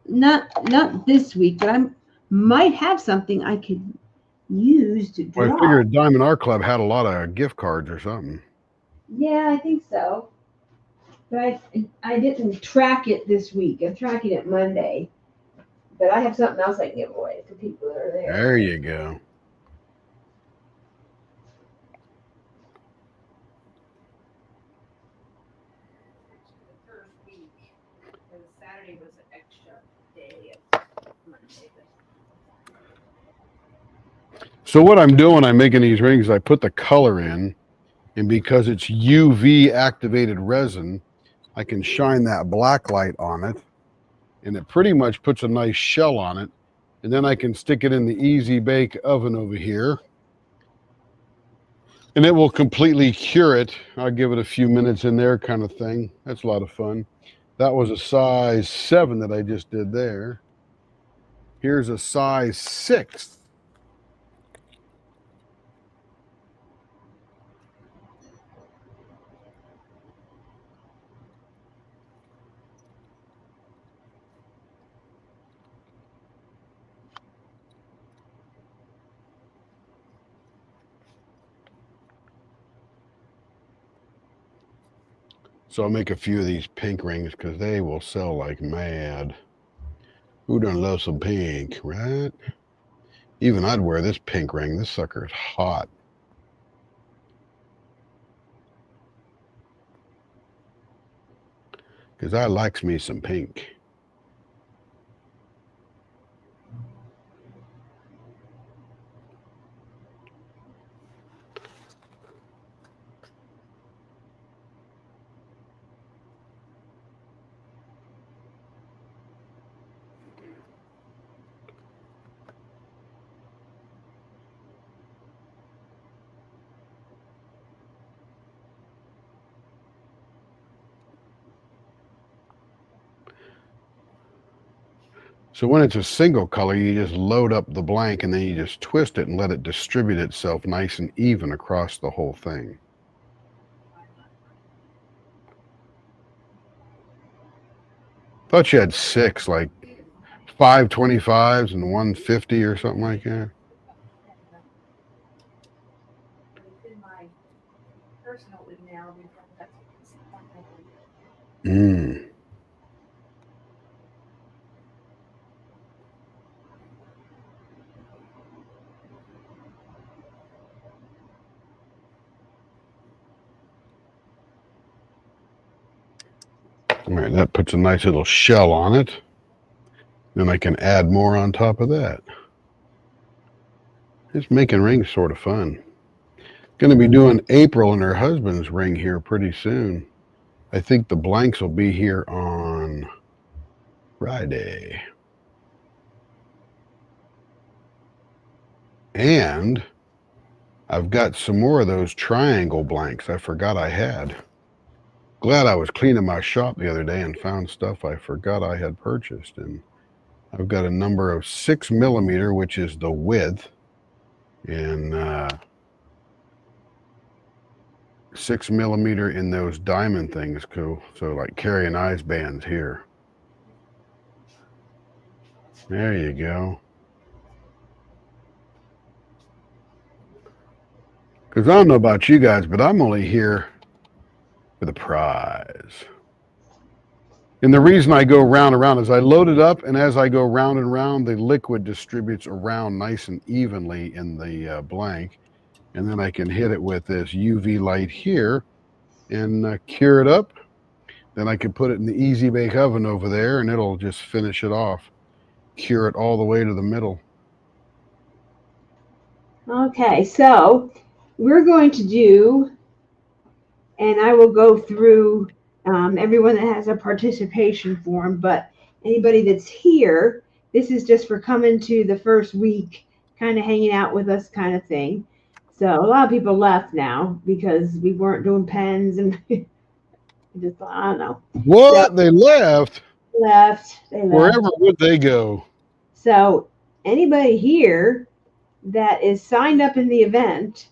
Not this week, but I might have something I could used Well, I drop. figured Diamond Art Club had a lot of gift cards or something. Yeah, I think so. But I didn't track it this week. I'm tracking it Monday. But I have something else I can give away to people that are there. There you go. The first week, because Saturday was an extra day of Monday. So what I'm doing, I'm making these rings, I put the color in, and because it's UV activated resin, I can shine that black light on it, and it pretty much puts a nice shell on it. And then I can stick it in the easy bake oven over here, and it will completely cure it. I'll give it a few minutes in there, kind of thing. That's a lot of fun. That was a size 7 that I just did there. Here's a size 6. So I'll make a few of these pink rings because they will sell like mad. Who doesn't love some pink, right? Even I'd wear this pink ring. This sucker is hot. Because I likes me some pink. So when it's a single color, you just load up the blank and then you just twist it and let it distribute itself nice and even across the whole thing. Thought you had 6, like 5 25s and 150 or something like that. Mm. All right, that puts a nice little shell on it. Then I can add more on top of that. Just making rings sort of fun. Going to be doing April and her husband's ring here pretty soon. I think the blanks will be here on Friday. And I've got some more of those triangle blanks I forgot I had. Glad I was cleaning my shop the other day and found stuff I forgot I had purchased. And I've got a number of 6 millimeter, which is the width, and 6 millimeter in those diamond things. Cool. So like Carrie and I's bands here. There you go. Because I don't know about you guys, but I'm only here for the prize. And the reason I go round and round is I load it up, and as I go round and round, the liquid distributes around nice and evenly in the blank. And then I can hit it with this UV light here and cure it up. Then I can put it in the easy bake oven over there, and it'll just finish it off. Cure it all the way to the middle. Okay, so we're going to do, and I will go through everyone that has a participation form, but anybody that's here, this is just for coming to the first week, kind of hanging out with us kind of thing. So a lot of people left now because we weren't doing pens and just, I don't know. What? So, they left? They left. Wherever would they go? So anybody here that is signed up in the event,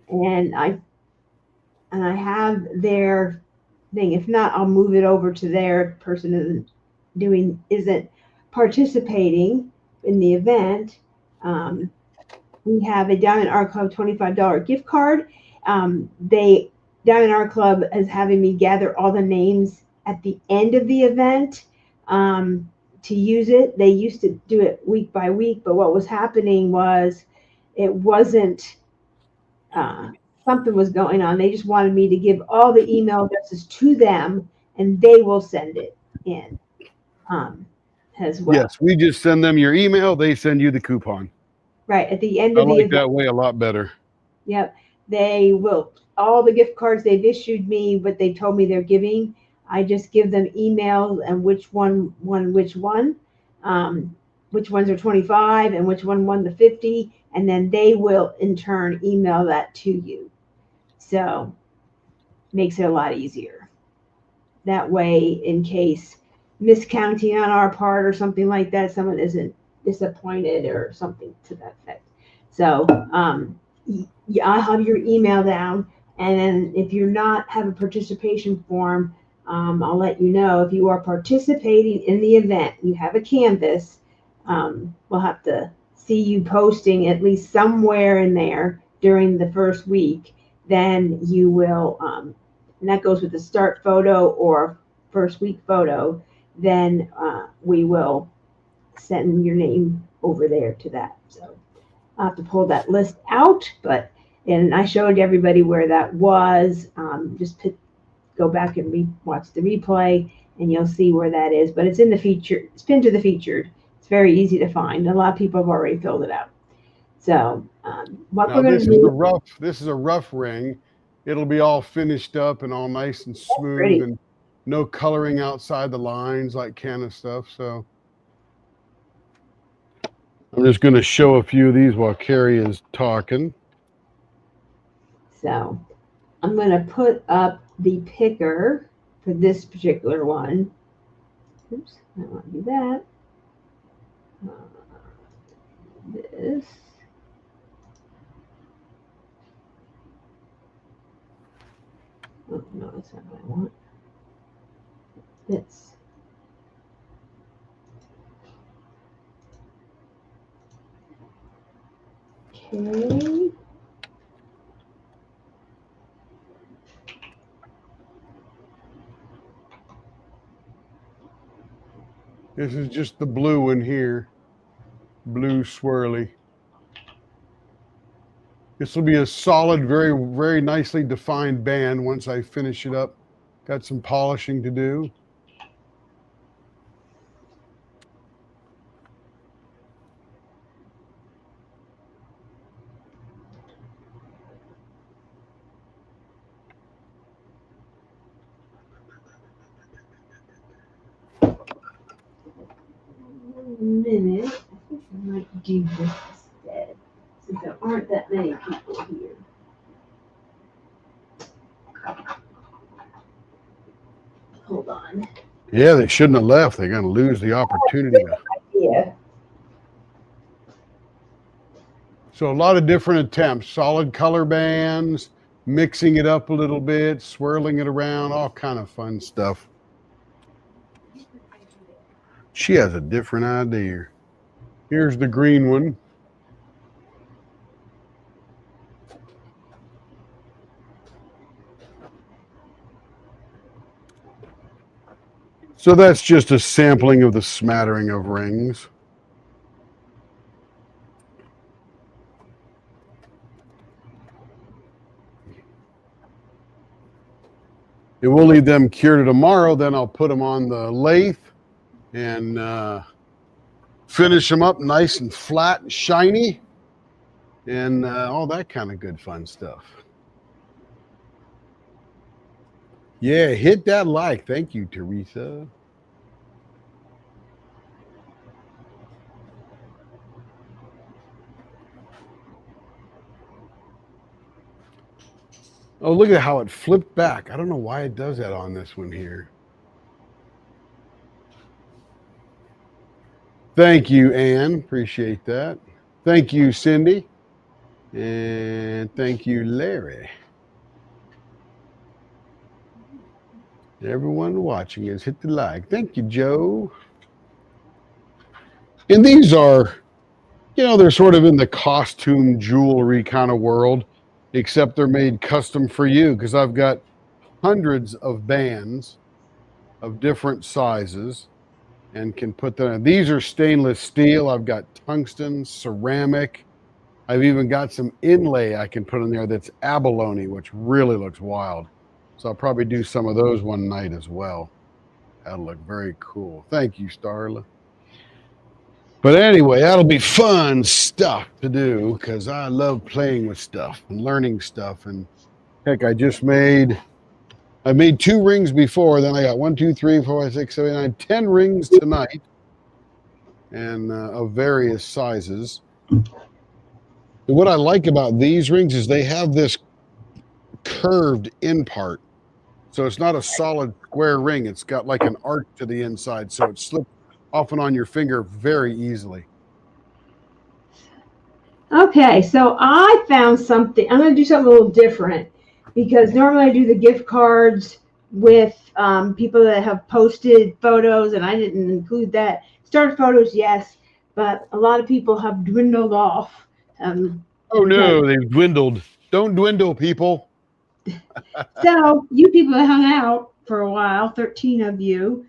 and I have their thing. If not, I'll move it over to their person isn't participating in the event. we have a Diamond Art Club $25 gift card. Diamond Art Club is having me gather all the names at the end of the event to use it. They used to do it week by week, but what was happening was it wasn't something was going on. They just wanted me to give all the email addresses to them, and they will send it in as well. Yes, we just send them your email. They send you the coupon. Right at the end I of the like event. that way a lot better. Yep. They will, all the gift cards they've issued me, what they told me they're giving, I just give them emails and which one won which one, which ones are 25 and which one won the 50. And then they will in turn email that to you. So makes it a lot easier. That way, in case miscounting on our part or something like that, someone isn't disappointed or something to that effect. So I'll have your email down, and then if you're not have a participation form, I'll let you know. If you are participating in the event, you have a canvas, we'll have to see you posting at least somewhere in there during the first week. Then you will, and that goes with the start photo or first week photo. Then we will send your name over there to that. So I'll have to pull that list out, and I showed everybody where that was. Go back and watch the replay, and you'll see where that is. But it's in the feature. It's pinned to the featured. It's very easy to find. A lot of people have already filled it out. So what Now we're going this to is do? a rough. This is a rough ring. It'll be all finished up and all nice and smooth, Pretty. and no coloring outside the lines like Canna stuff. So I'm just going to show a few of these while Carrie is talking. So I'm going to put up the picker for this particular one. Oops, I don't want to do that. This. Oh, no, that's not what I want. This. Okay. This is just the blue one here, blue swirly. This will be a solid, very, very nicely defined band once I finish it up. Got some polishing to do. Minute. I think I might do this instead, since there aren't that many people here. Hold on. Yeah, they shouldn't have left. They're going to lose the opportunity. Yeah. So a lot of different attempts, solid color bands, mixing it up a little bit, swirling it around, all kind of fun stuff. She has a different idea. Here's the green one. So that's just a sampling of the smattering of rings. And we'll leave them cured tomorrow. Then I'll put them on the lathe and finish them up nice and flat and shiny and all that kind of good fun stuff. Yeah, hit that like. Thank you, Teresa. Oh, look at how it flipped back. I don't know why it does that on this one here. Thank you, Anne. Appreciate that. Thank you, Cindy. And thank you, Larry. Everyone watching is hit the like. Thank you, Joe. And these are, they're sort of in the costume jewelry kind of world, except they're made custom for you because I've got hundreds of bands of different sizes and can put them in. These are stainless steel. I've got tungsten, ceramic. I've even got some inlay I can put in there that's abalone, which really looks wild. So I'll probably do some of those one night as well. That'll look very cool. Thank you, Starla. But anyway, that'll be fun stuff to do because I love playing with stuff and learning stuff. And heck, I made 2 rings before. Then I got 1, 2, 3, 4, 5, 6, 7, 8, 9, 10 rings tonight, and of various sizes. And what I like about these rings is they have this curved in part. So it's not a solid square ring. It's got like an arc to the inside. So it slips off and on your finger very easily. Okay, so I found something. I'm going to do something a little different because normally I do the gift cards with people that have posted photos, and I didn't include that. Started photos, yes, but a lot of people have dwindled off. Oh no, they've dwindled. Don't dwindle, people. So you people that hung out for a while, 13 of you,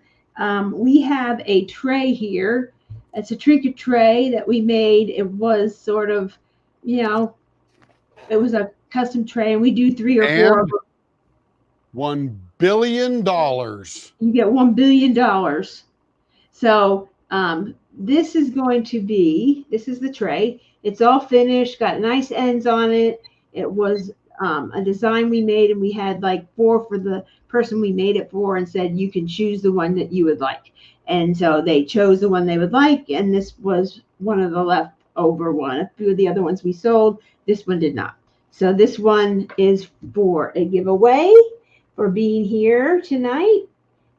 we have a tray here. It's a trinket tray that we made. It was sort of, it was a custom tray, and we do 3 or 4 of them. $1 billion. You get $1 billion. So this is the tray. It's all finished, got nice ends on it. It was a design we made, and we had like 4 for the person we made it for, and said you can choose the one that you would like. And so they chose the one they would like, and this was one of the leftover one. A few of the other ones we sold, this one did not. So this one is for a giveaway for being here tonight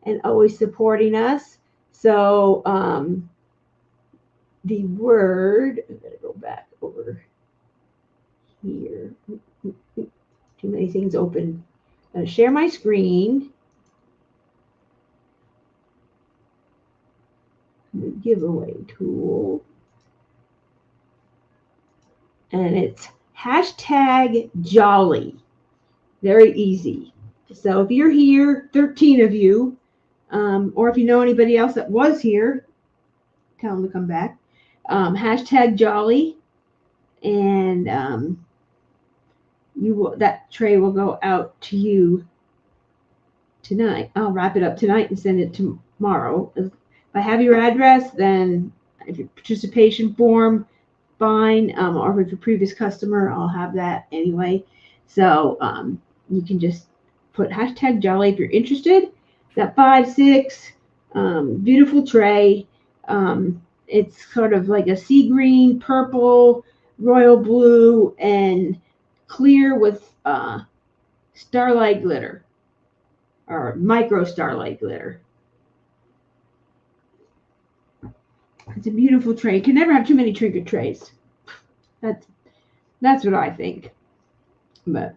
and always supporting us. So the word, I'm going to go back over here. Too many things open. I'm going to share my screen. The giveaway tool. And it's #Jolly. Very easy. So if you're here, 13 of you, or if you know anybody else that was here, tell them to come back. #Jolly, and that tray will go out to you tonight. I'll wrap it up tonight and send it tomorrow. If I have your address, then if your participation form, fine. Or if you're a previous customer, I'll have that anyway. So you can just put #Jolly if you're interested. That 5-6 beautiful tray. It's sort of like a sea green, purple, royal blue, and clear with starlight glitter or micro starlight glitter. It's a beautiful tray. You can never have too many trinket trays. That's what I think. But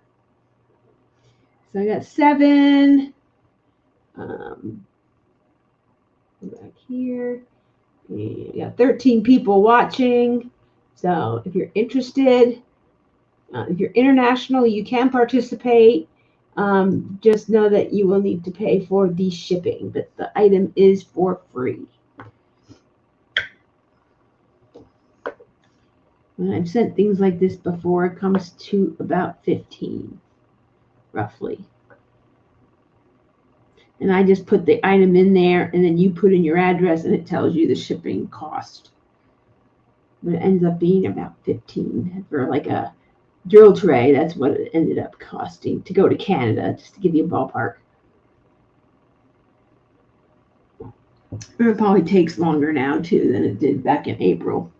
so I got 7. Back here. You got 13 people watching. So if you're interested, if you're international, you can participate. Just know that you will need to pay for the shipping, but the item is for free. When I've sent things like this before, it comes to about 15, roughly. And I just put the item in there, and then you put in your address, and it tells you the shipping cost. But it ends up being about 15 for like a drill tray. That's what it ended up costing to go to Canada, just to give you a ballpark. It probably takes longer now, too, than it did back in April.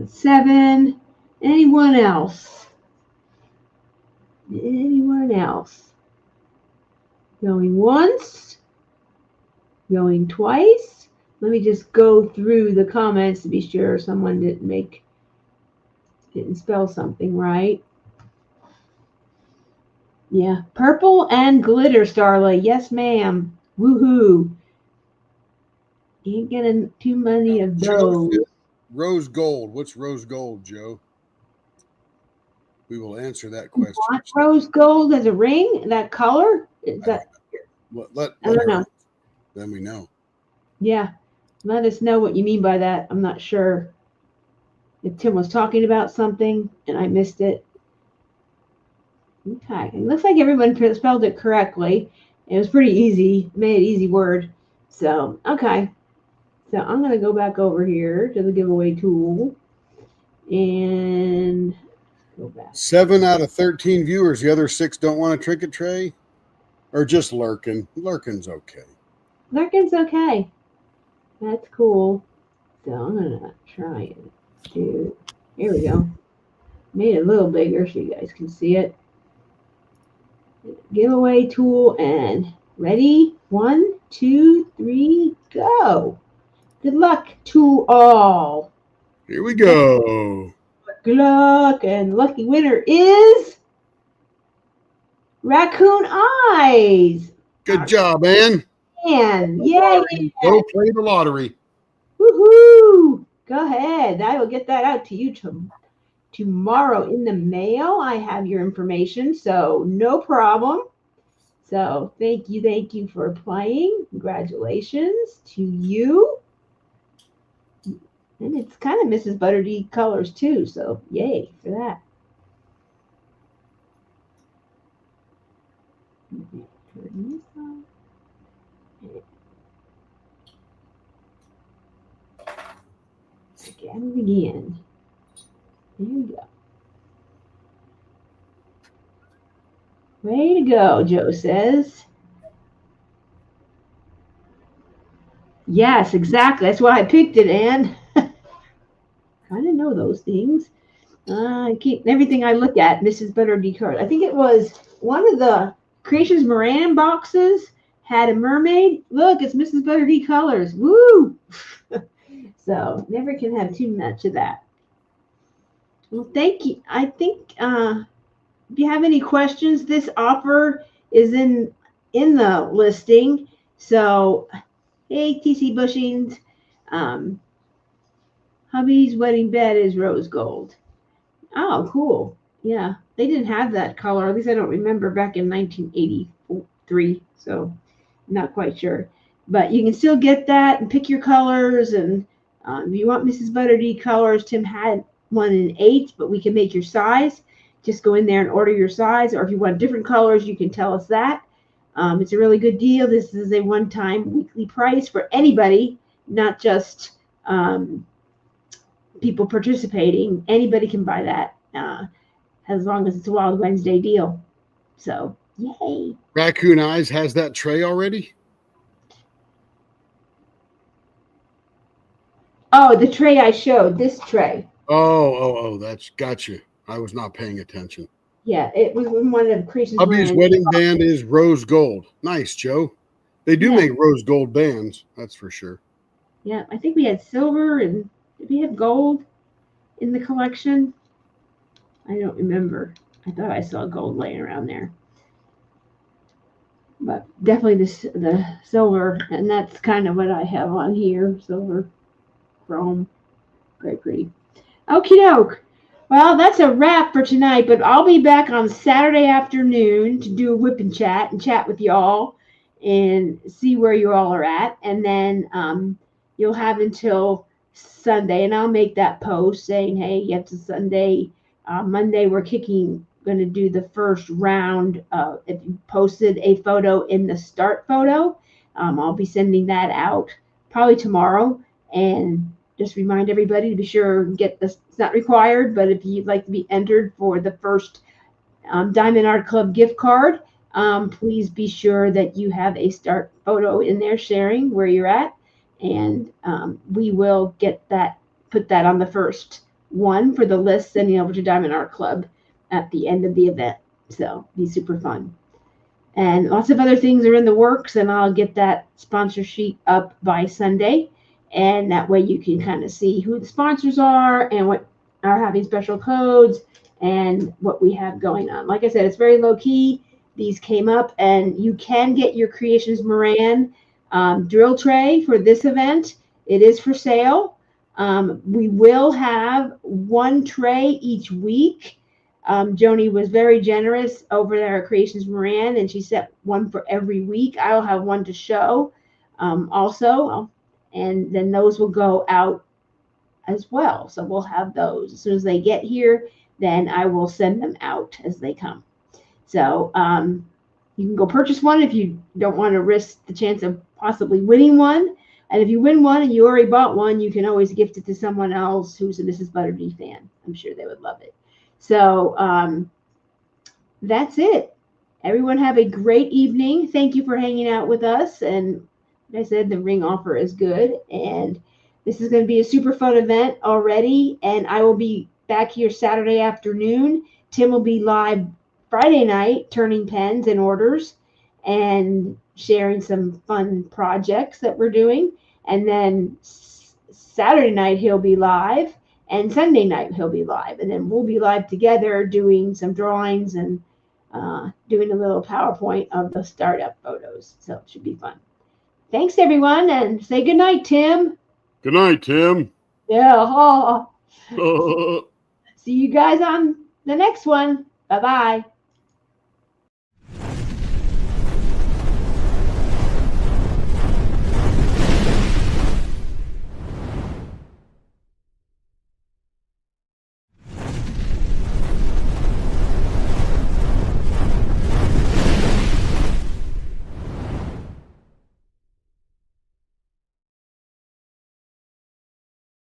7. Anyone else? Anyone else? Going once? Going twice? Let me just go through the comments to be sure someone didn't spell something right. Yeah, purple and glitter, Starlight. Yes, ma'am. Woohoo. Ain't getting too many of Joe those. said rose gold. What's rose gold, Joe? We will answer that You question. want rose gold as a ring? That color? Is that? Let I don't her know. answer. Then we know. Yeah. Let us know what you mean by that. I'm not sure if Tim was talking about something and I missed it. Okay. It looks like everyone spelled it correctly. It was pretty easy. Made it easy word. So, okay. So I'm going to go back over here to the giveaway tool and go back. 7 out of 13 viewers. The other 6 don't want a trinket tray, or just lurking. Lurking's okay. Lurkin's okay. That's cool. So I'm going to try and do. Here we go. Made it a little bigger so you guys can see it. Giveaway tool and ready? 1, 2, 3, go. Good luck to all. Here we go. Good luck. And lucky winner is Raccoon Eyes. Good job, Ann. And yay. Go play the lottery. Woohoo. Go ahead. I will get that out to you tomorrow in the mail. I have your information, so no problem. So thank you for playing. Congratulations to you. And it's kind of Mrs. ButterD colors too, so yay for that. Again. There you go. Way to go, Joe says. Yes, exactly. That's why I picked it, Ann. Kind of know those things. I keep everything I look at, Mrs. ButterD card. I think it was one of the Creations Moran boxes had a mermaid. Look, it's Mrs. ButterD colors. Woo! So never can have too much of that. Well, thank you. I think if you have any questions, this offer is in the listing. So, hey, TC Bushings, hubby's wedding bed is rose gold. Oh, cool. Yeah, they didn't have that color. At least I don't remember back in 1983. So, not quite sure. But you can still get that and pick your colors. And if you want Mrs. ButterD colors, Tim had one in 8, but we can make your size. Just go in there and order your size. Or if you want different colors, you can tell us that. It's a really good deal. This is a one-time weekly price for anybody, not just people participating. Anybody can buy that as long as it's a Wild Wednesday deal. So, yay. Raccoon Eyes has that tray already? Oh, the tray I showed, this tray. Oh, that's gotcha. I was not paying attention. Yeah, it was one of Creation's Hubby's wedding band is rose gold. Nice, Joe. They do make rose gold bands, that's for sure. Yeah, I think we had silver and did we have gold in the collection? I don't remember. I thought I saw gold laying around there. But definitely the silver, and that's kind of what I have on here, silver, chrome. Very pretty. Okie doke. Well, that's a wrap for tonight, but I'll be back on Saturday afternoon to do a whip and chat with y'all and see where you all are at. And then you'll have until Sunday, and I'll make that post saying, hey, you have to Sunday. Monday, we're going to do the first round. If you posted a photo in the start photo, I'll be sending that out probably tomorrow. And just remind everybody to be sure and get this. It's not required, but if you'd like to be entered for the first Diamond Art Club gift card, please be sure that you have a start photo in there sharing where you're at, and we will put that on the first one for the list sending over to Diamond Art Club at the end of the event. So be super fun. And lots of other things are in the works, and I'll get that sponsor sheet up by Sunday. And that way you can kind of see who the sponsors are and what are having special codes and what we have going on. Like I said, it's very low key. These came up, and you can get your Creations Moran drill tray for this event. It is for sale. We will have one tray each week. Joni was very generous over there at Creations Moran, and she set one for every week. I'll have one to show also, and then those will go out as well. So we'll have those as soon as they get here. Then I will send them out as they come. So you can go purchase one if you don't want to risk the chance of possibly winning one. And if you win one and you already bought one, you can always gift it to someone else who's a Mrs. ButterD fan. I'm sure they would love it. So that's it. Everyone have a great evening. Thank you for hanging out with us. And like I said, the ring offer is good. And this is going to be a super fun event already. And I will be back here Saturday afternoon. Tim will be live Friday night turning pens and orders and sharing some fun projects that we're doing. And then Saturday night he'll be live, and Sunday night he'll be live. And then we'll be live together doing some drawings and doing a little PowerPoint of the startup photos. So it should be fun. Thanks, everyone, and say good night, Tim. Good night, Tim. Yeah. See you guys on the next one. Bye-bye.